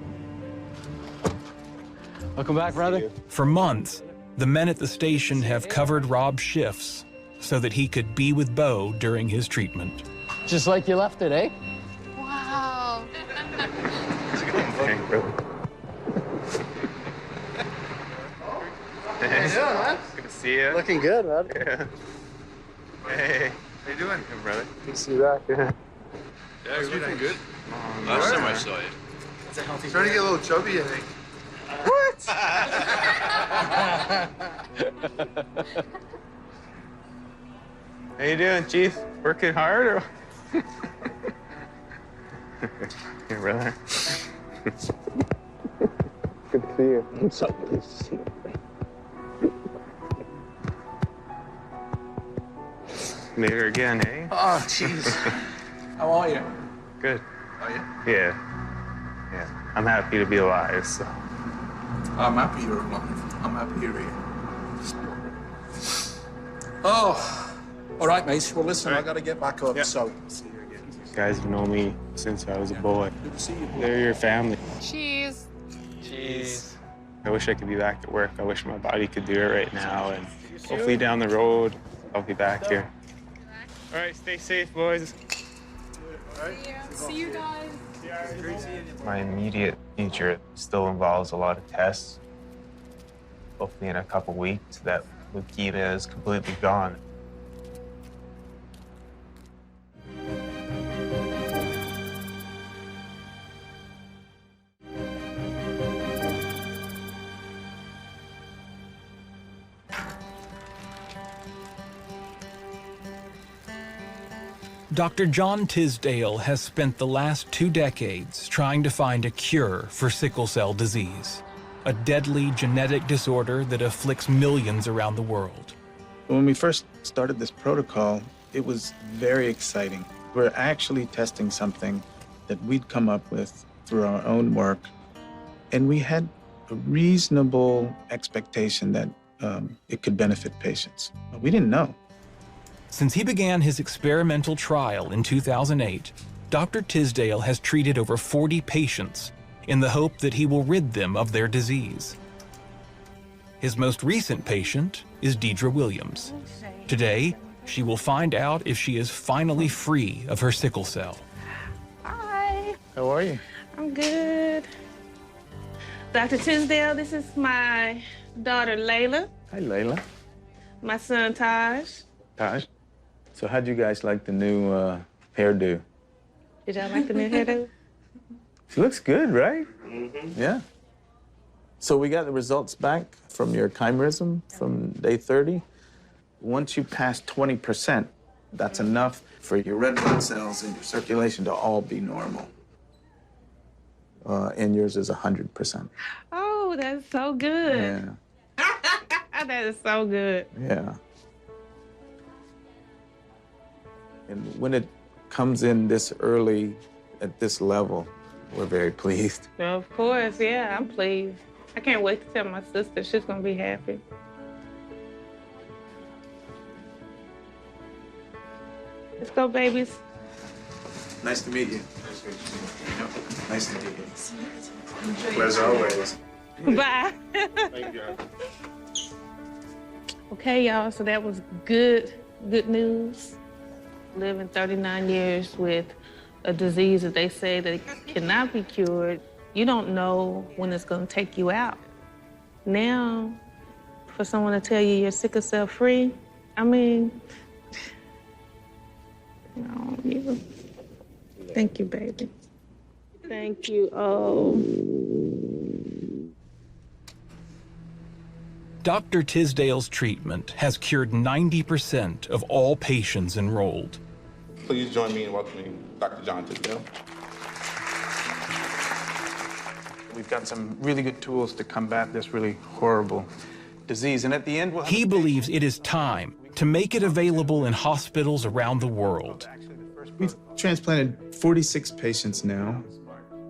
Welcome back, brother. For months, the men at the station have covered Rob's shifts so that he could be with Bo during his treatment. Just like you left it, eh? Wow. Hey, brother. How you doing, man? Good to see you. Looking good, man. Yeah. Hey. How you doing? Good, brother. Good to see you back. Yeah, you're looking good. Last time I saw you. That's a healthy Trying to get a little chubby, I think. What? How you doing, Chief? Working hard, or? Here, brother. Good to see you. I'm so pleased to see you. Made her again, eh? Oh, jeez. How are you? Good. Are you? Yeah. Yeah. I'm happy to be alive, so. I'm happy you're alive. I'm happy you're here. Oh, all right, mate. Well, listen, I got to get back up, so. See you again. You guys have known me since I was a boy. Good to see you. They're your family. Cheese. Cheese. I wish I could be back at work. I wish my body could do it right now, and hopefully down the road, I'll be back here. All right, stay safe, boys. See you guys. My immediate future still involves a lot of tests. hopefully in a couple weeks, that leukemia is completely gone. Dr. John Tisdale has spent the last 2 decades trying to find a cure for sickle cell disease, a deadly genetic disorder that afflicts millions around the world. When we first started this protocol, it was very exciting. We're actually testing something that we'd come up with through our own work, and we had a reasonable expectation that it could benefit patients. But we didn't know. Since he began his experimental trial in 2008, Dr. Tisdale has treated over 40 patients in the hope that he will rid them of their disease. His most recent patient is Deidre Williams. Today, she will find out if she is finally free of her sickle cell. Hi. How are you? I'm good. Dr. Tisdale, this is my daughter, Layla. Hi, Layla. My son, Taj. Taj. So how'd you guys like the new hairdo? Did y'all like the new hairdo? She looks good, right? Mm-hmm. Yeah. So we got the results back from your chimerism from day 30. Once you pass 20%, that's enough for your red blood cells and your circulation to all be normal. And yours is 100%. Oh, that's so good. Yeah. That is so good. Yeah. And when it comes in this early, at this level, we're very pleased. Of course, yeah, I'm pleased. I can't wait to tell my sister. She's gonna be happy. Let's go, babies. Nice to meet you. Nice to meet you. As always. Bye. Thank you. Okay, y'all, so that was good news. Living 39 years with a disease that they say that cannot be cured. You don't know when it's gonna take you out. Now, for someone to tell you you're sickle cell free, I mean, no, thank you, baby. Thank you, oh. Dr. Tisdale's treatment has cured 90% of all patients enrolled. Please join me in welcoming Dr. John Tisdale. We've got some really good tools to combat this really horrible disease, and at the end, He believes it is time to make it available in hospitals around the world. We've transplanted 46 patients now.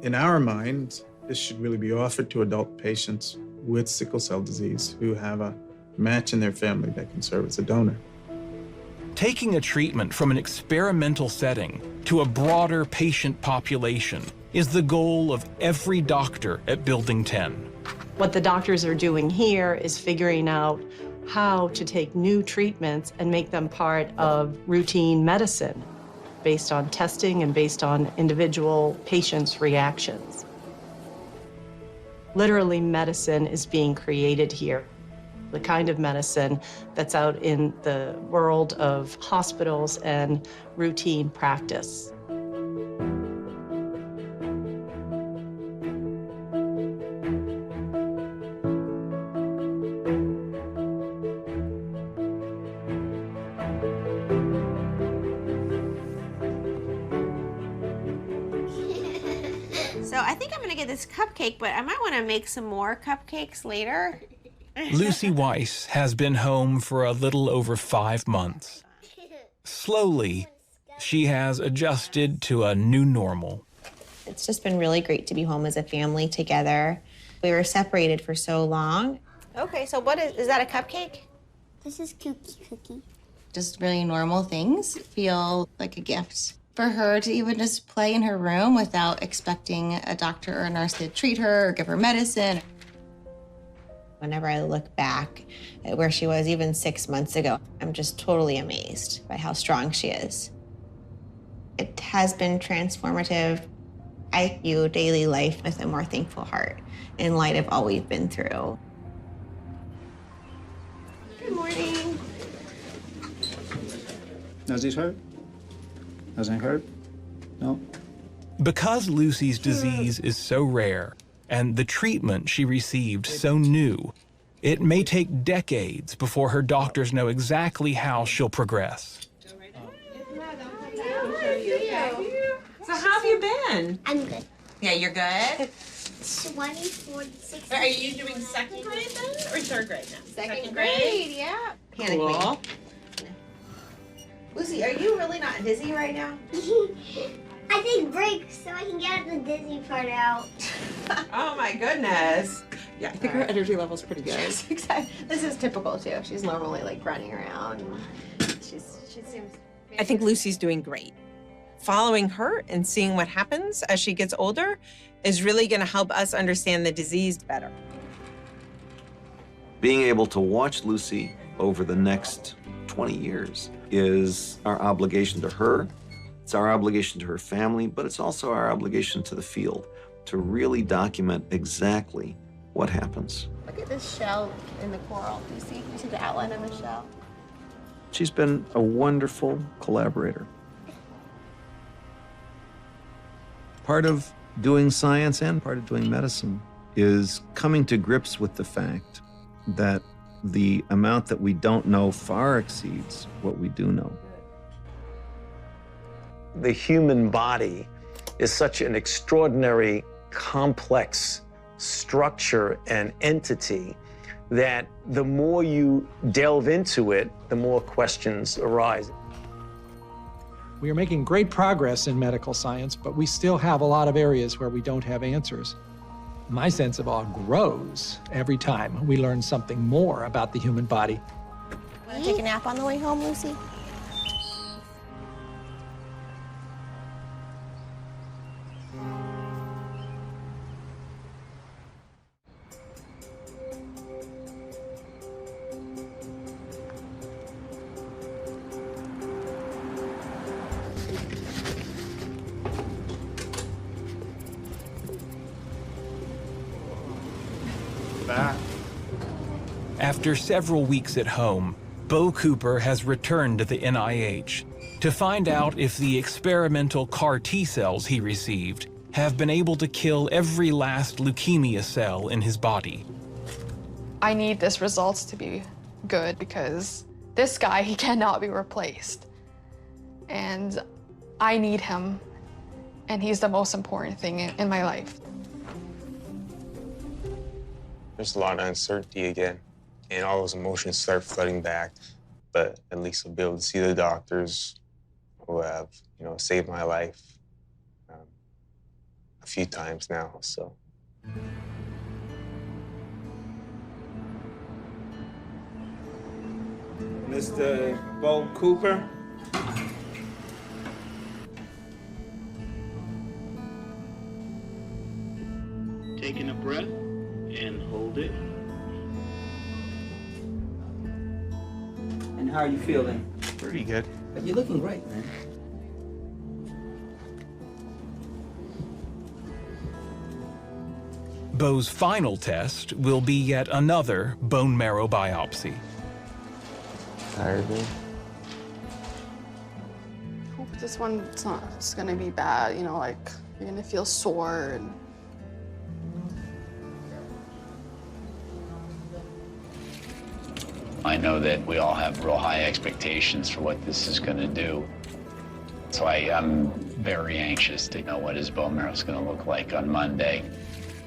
In our mind, this should really be offered to adult patients with sickle cell disease who have a match in their family that can serve as a donor. Taking a treatment from an experimental setting to a broader patient population is the goal of every doctor at Building 10. What the doctors are doing here is figuring out how to take new treatments and make them part of routine medicine based on testing and based on individual patients' reactions. Literally, medicine is being created here. The kind of medicine that's out in the world of hospitals and routine practice. So I think I'm gonna get this cupcake, but I might wanna make some more cupcakes later. Lucy Weiss has been home for a little over 5 months. Slowly, she has adjusted to a new normal. It's just been really great to be home as a family together. We were separated for so long. Okay, so what is that a cupcake? This is cookie. Just really normal things feel like a gift. For her to even just play in her room without expecting a doctor or a nurse to treat her or give her medicine. Whenever I look back at where she was even 6 months ago, I'm just totally amazed by how strong she is. It has been transformative. I view daily life with a more thankful heart in light of all we've been through. Does this hurt? Doesn't it hurt? No? Because Lucy's disease is so rare and the treatment she received so new, it may take decades before her doctors know exactly how she'll progress. So how have you been? I'm good. Yeah, you're good? 24 to 6. Are you doing second grade then, or third grade now? Second grade, yeah. Panic cool. Lucy, are you really not dizzy right now? I take breaks so I can get the dizzy part out. Oh my goodness. Yeah, I think her energy level's pretty good. Yes, exactly. This is typical too. She's normally like running around. She seems. I think Lucy's doing great. Following her and seeing what happens as she gets older is really going to help us understand the disease better. Being able to watch Lucy over the next 20 years is our obligation to her. It's our obligation to her family, but it's also our obligation to the field to really document exactly what happens. Look at this shell in the coral. Do you see the outline of the shell? She's been a wonderful collaborator. Part of doing science and part of doing medicine is coming to grips with the fact that the amount that we don't know far exceeds what we do know. The human body is such an extraordinary, complex structure and entity that the more you delve into it, the more questions arise. We are making great progress in medical science, but we still have a lot of areas where we don't have answers. My sense of awe grows every time we learn something more about the human body. Want to take a nap on the way home, Lucy? After several weeks at home, Bo Cooper has returned to the NIH to find out if the experimental CAR T cells he received have been able to kill every last leukemia cell in his body. I need this results to be good because this guy, he cannot be replaced. And I need him, and he's the most important thing in my life. There's a lot of uncertainty again, and all those emotions start flooding back. But at least I'll be able to see the doctors who have, saved my life a few times now, so. Mr. Bo Cooper. Taking a breath and hold it. And how are you feeling? Pretty good. You're looking great, man. Bo's final test will be yet another bone marrow biopsy. Tired, man? Hope this one's not just gonna be bad, like you're gonna feel sore. And... I know that we all have real high expectations for what this is going to do. So I'm very anxious to know what his bone marrow is going to look like on Monday.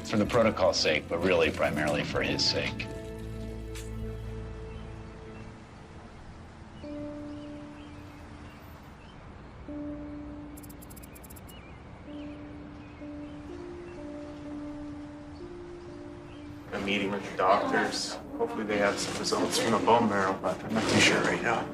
For the protocol's sake, but really primarily for his sake. I'm meeting with the doctors. Hopefully they have some results from the bone marrow, but I'm not too sure right now.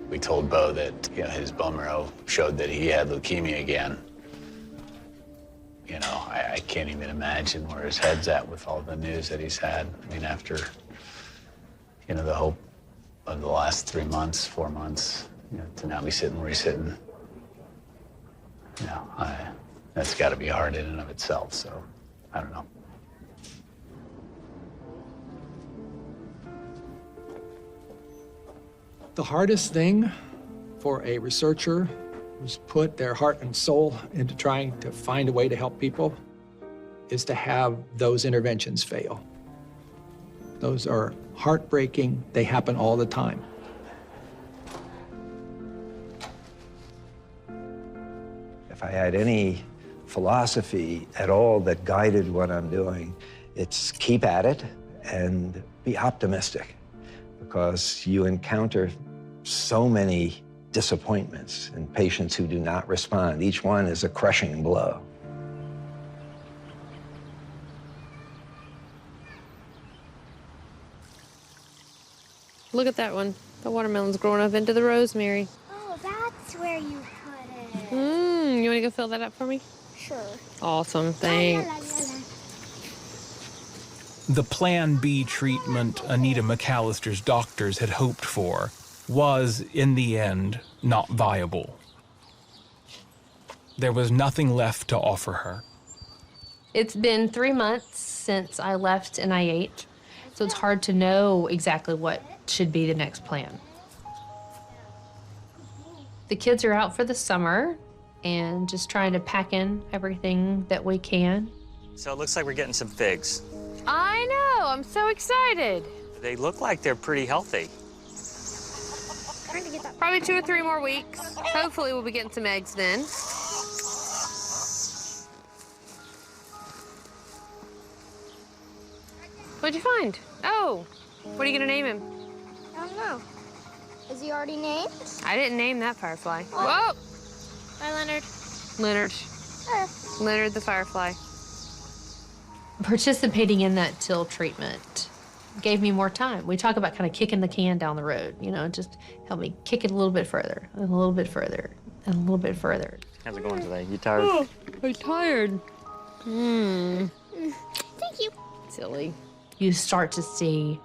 We told Bo that his bone marrow showed that he had leukemia again. I can't even imagine where his head's at with all the news that he's had. I mean, after, the hope of the last 3 months, 4 months, to now be sitting where he's sitting. That's got to be hard in and of itself, so I don't know. The hardest thing for a researcher who's put their heart and soul into trying to find a way to help people is to have those interventions fail. Those are heartbreaking. They happen all the time. If I had any philosophy at all that guided what I'm doing, it's keep at it and be optimistic, because you encounter so many disappointments in patients who do not respond. Each one is a crushing blow. Look at that one. The watermelon's growing up into the rosemary. Oh, that's where you put it. You want to go fill that up for me? Sure. Awesome, thanks. The Plan B treatment Anita McAllister's doctors had hoped for was, in the end, not viable. There was nothing left to offer her. It's been 3 months since I left NIH, so it's hard to know exactly what should be the next plan. The kids are out for the summer and just trying to pack in everything that we can. So it looks like we're getting some figs. I know, I'm so excited. They look like they're pretty healthy. Probably 2 or 3 more weeks. Hopefully we'll be getting some eggs then. What'd you find? Oh, what are you gonna name him? I don't know. Is he already named? I didn't name that firefly. Oh. Whoa! Hi, Leonard. Leonard. Leonard the firefly. Participating in that TIL treatment gave me more time. We talk about kind of kicking the can down the road, just help me kick it a little bit further, and a little bit further, and a little bit further. How's it going today? You tired? Oh, I'm tired. Thank you. Silly. You start to see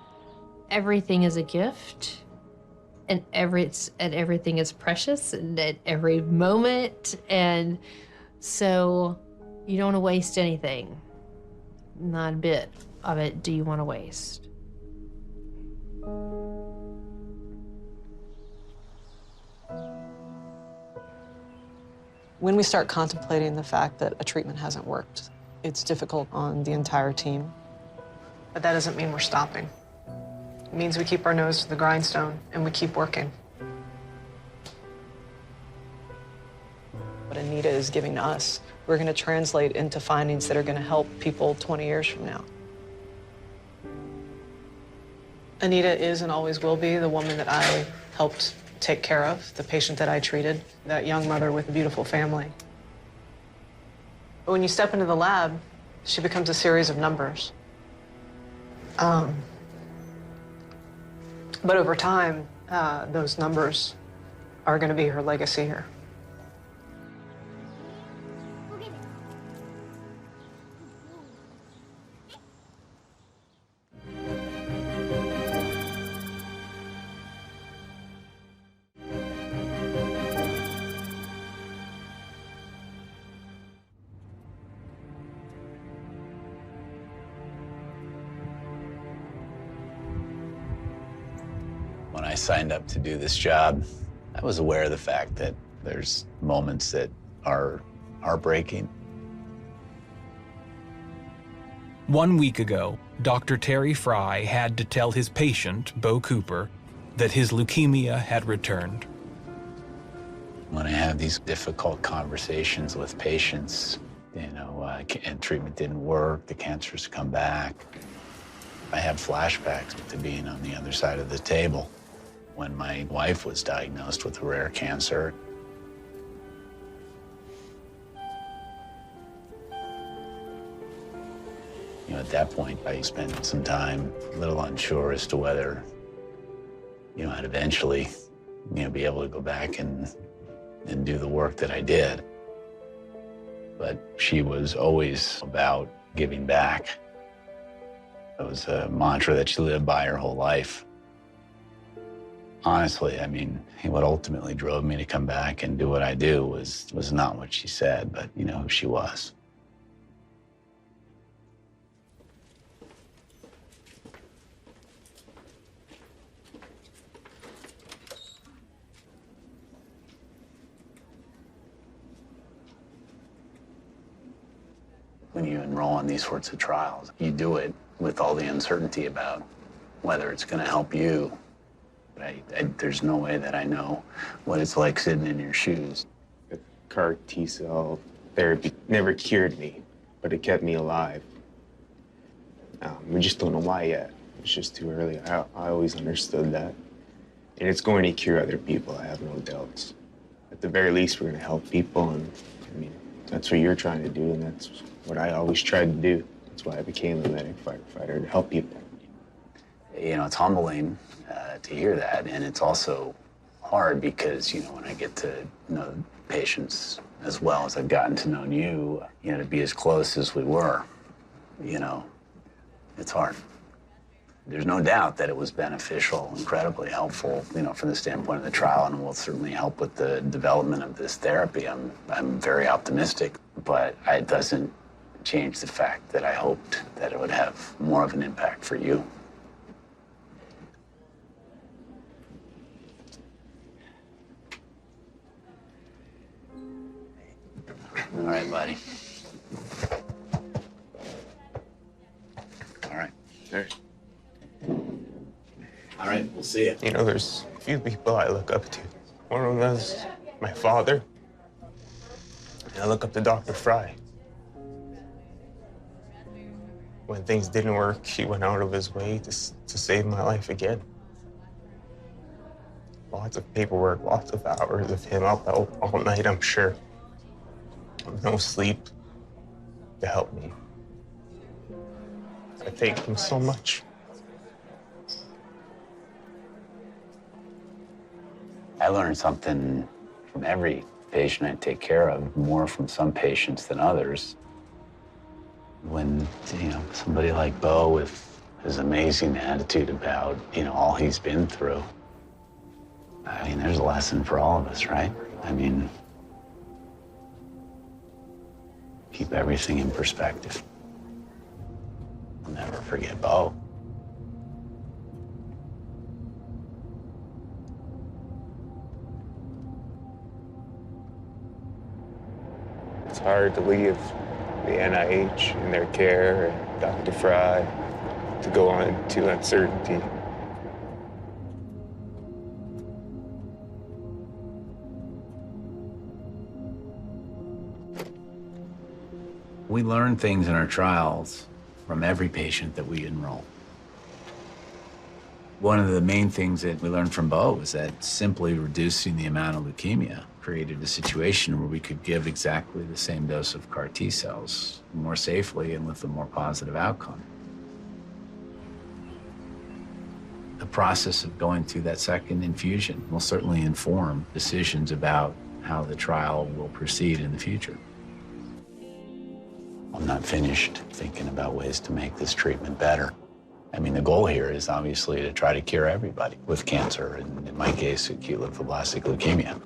everything is a gift, and everything is precious, and at every moment, and so you don't want to waste anything. Not a bit of it do you want to waste. When we start contemplating the fact that a treatment hasn't worked, it's difficult on the entire team. But that doesn't mean we're stopping. It means we keep our nose to the grindstone and we keep working. What Anita is giving to us, we're going to translate into findings that are going to help people 20 years from now. Anita is and always will be the woman that I helped take care of, the patient that I treated, that young mother with a beautiful family. But when you step into the lab, she becomes a series of numbers. But over time, those numbers are going to be her legacy here. When I signed up to do this job, I was aware of the fact that there's moments that are heartbreaking. 1 week ago, Dr. Terry Fry had to tell his patient, Bo Cooper, that his leukemia had returned. When I have these difficult conversations with patients, and treatment didn't work, the cancer's come back, I have flashbacks to being on the other side of the table when my wife was diagnosed with a rare cancer. At that point, I spent some time a little unsure as to whether, I'd eventually be able to go back and do the work that I did. But she was always about giving back. It was a mantra that she lived by her whole life. Honestly, I mean, what ultimately drove me to come back and do what I do was not what she said, but who she was. When you enroll in these sorts of trials, you do it with all the uncertainty about whether it's going to help you. There's no way that I know what it's like sitting in your shoes. The CAR T-cell therapy never cured me, but it kept me alive. We just don't know why yet. It's just too early. I always understood that. And it's going to cure other people, I have no doubts. At the very least, we're going to help people, and I mean, that's what you're trying to do, and that's what I always tried to do. That's why I became a medic firefighter, to help people. It's humbling to hear that, and it's also hard because, when I get to know patients as well as I've gotten to know you, to be as close as we were, it's hard. There's no doubt that it was beneficial, incredibly helpful, from the standpoint of the trial, and will certainly help with the development of this therapy. I'm very optimistic, but it doesn't change the fact that I hoped that it would have more of an impact for you. All right, buddy. All right. Sure. All right, we'll see you. There's a few people I look up to. One of them is my father. And I look up to Dr. Fry. When things didn't work, he went out of his way to save my life again. Lots of paperwork, lots of hours of him up all night, I'm sure. No sleep to help me. I thank him so much. I learned something from every patient I take care of, more from some patients than others. When, somebody like Bo with his amazing attitude about, all he's been through, I mean, there's a lesson for all of us, right? I mean, keep everything in perspective. I'll never forget Bo. It's hard to leave the NIH and their care and Dr. Fry to go on to uncertainty. We learn things in our trials from every patient that we enroll. One of the main things that we learned from Bo was that simply reducing the amount of leukemia created a situation where we could give exactly the same dose of CAR T cells more safely and with a more positive outcome. The process of going through that second infusion will certainly inform decisions about how the trial will proceed in the future. I'm not finished thinking about ways to make this treatment better. I mean, the goal here is obviously to try to cure everybody with cancer, and in my case, acute lymphoblastic leukemia.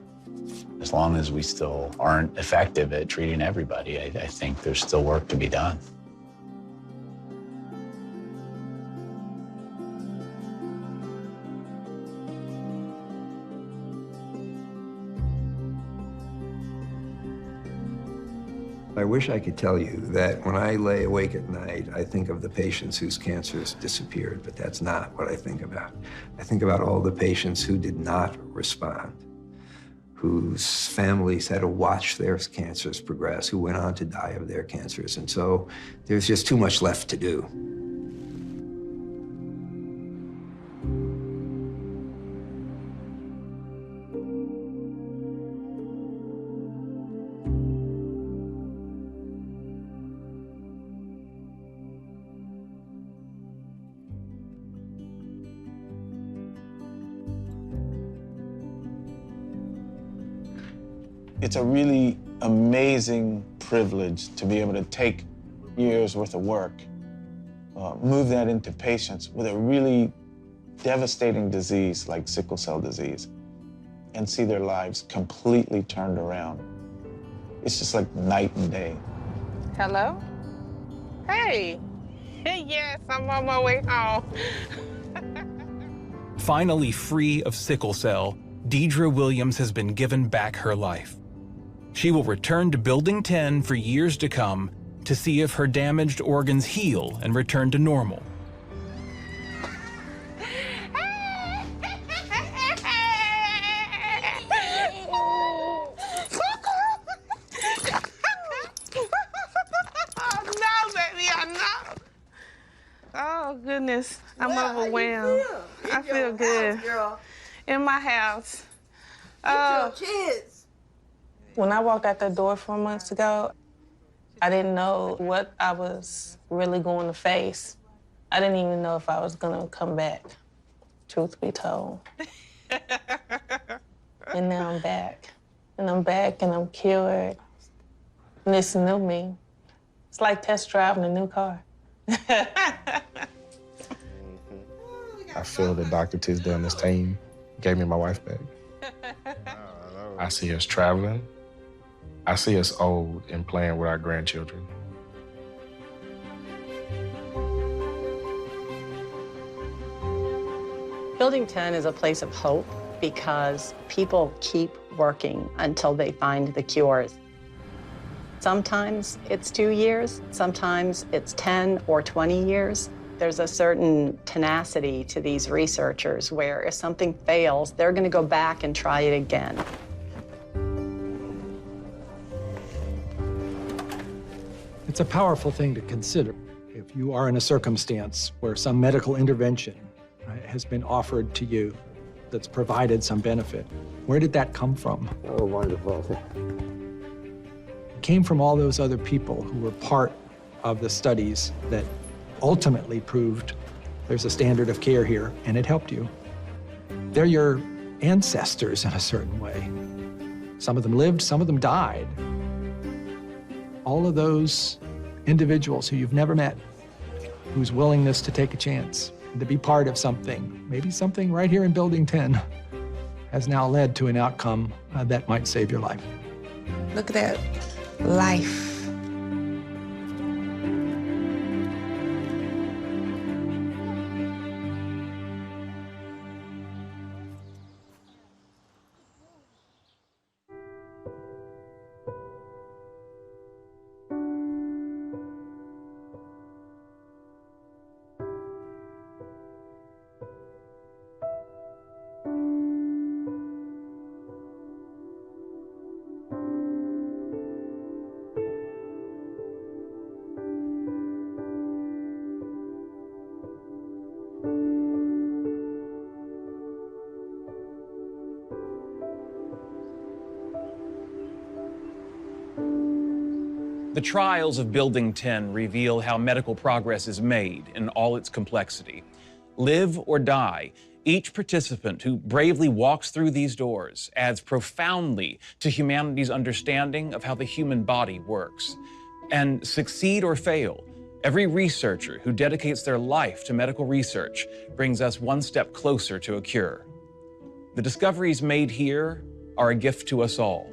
As long as we still aren't effective at treating everybody, I think there's still work to be done. I wish I could tell you that when I lay awake at night, I think of the patients whose cancers disappeared, but that's not what I think about. I think about all the patients who did not respond, whose families had to watch their cancers progress, who went on to die of their cancers. And so there's just too much left to do. It's a really amazing privilege to be able to take years worth of work, move that into patients with a really devastating disease like sickle cell disease, and see their lives completely turned around. It's just like night and day. Hello? Hey. Yes, I'm on my way home. Finally free of sickle cell, Deidre Williams has been given back her life. She will return to Building 10 for years to come to see if her damaged organs heal and return to normal. Oh, goodness. I'm overwhelmed. I feel good. Girl. In my house. Your kids. When I walked out the door 4 months ago, I didn't know what I was really going to face. I didn't even know if I was going to come back, truth be told. And now I'm back. And I'm back and I'm cured. And it's new me. It's like test driving a new car. I feel that Dr. Tisdale and his team gave me my wife back. I see us traveling. I see us old and playing with our grandchildren. Building 10 is a place of hope because people keep working until they find the cures. Sometimes it's 2 years, sometimes it's 10 or 20 years. There's a certain tenacity to these researchers where if something fails, they're going to go back and try it again. It's a powerful thing to consider. If you are in a circumstance where some medical intervention has been offered to you that's provided some benefit, where did that come from? Oh, wonderful. It came from all those other people who were part of the studies that ultimately proved there's a standard of care here, and it helped you. They're your ancestors in a certain way. Some of them lived, some of them died. All of those individuals who you've never met, whose willingness to take a chance, and to be part of something, maybe something right here in Building 10, has now led to an outcome that might save your life. Look at that life. The trials of Building 10 reveal how medical progress is made in all its complexity. Live or die, each participant who bravely walks through these doors adds profoundly to humanity's understanding of how the human body works. And succeed or fail, every researcher who dedicates their life to medical research brings us one step closer to a cure. The discoveries made here are a gift to us all.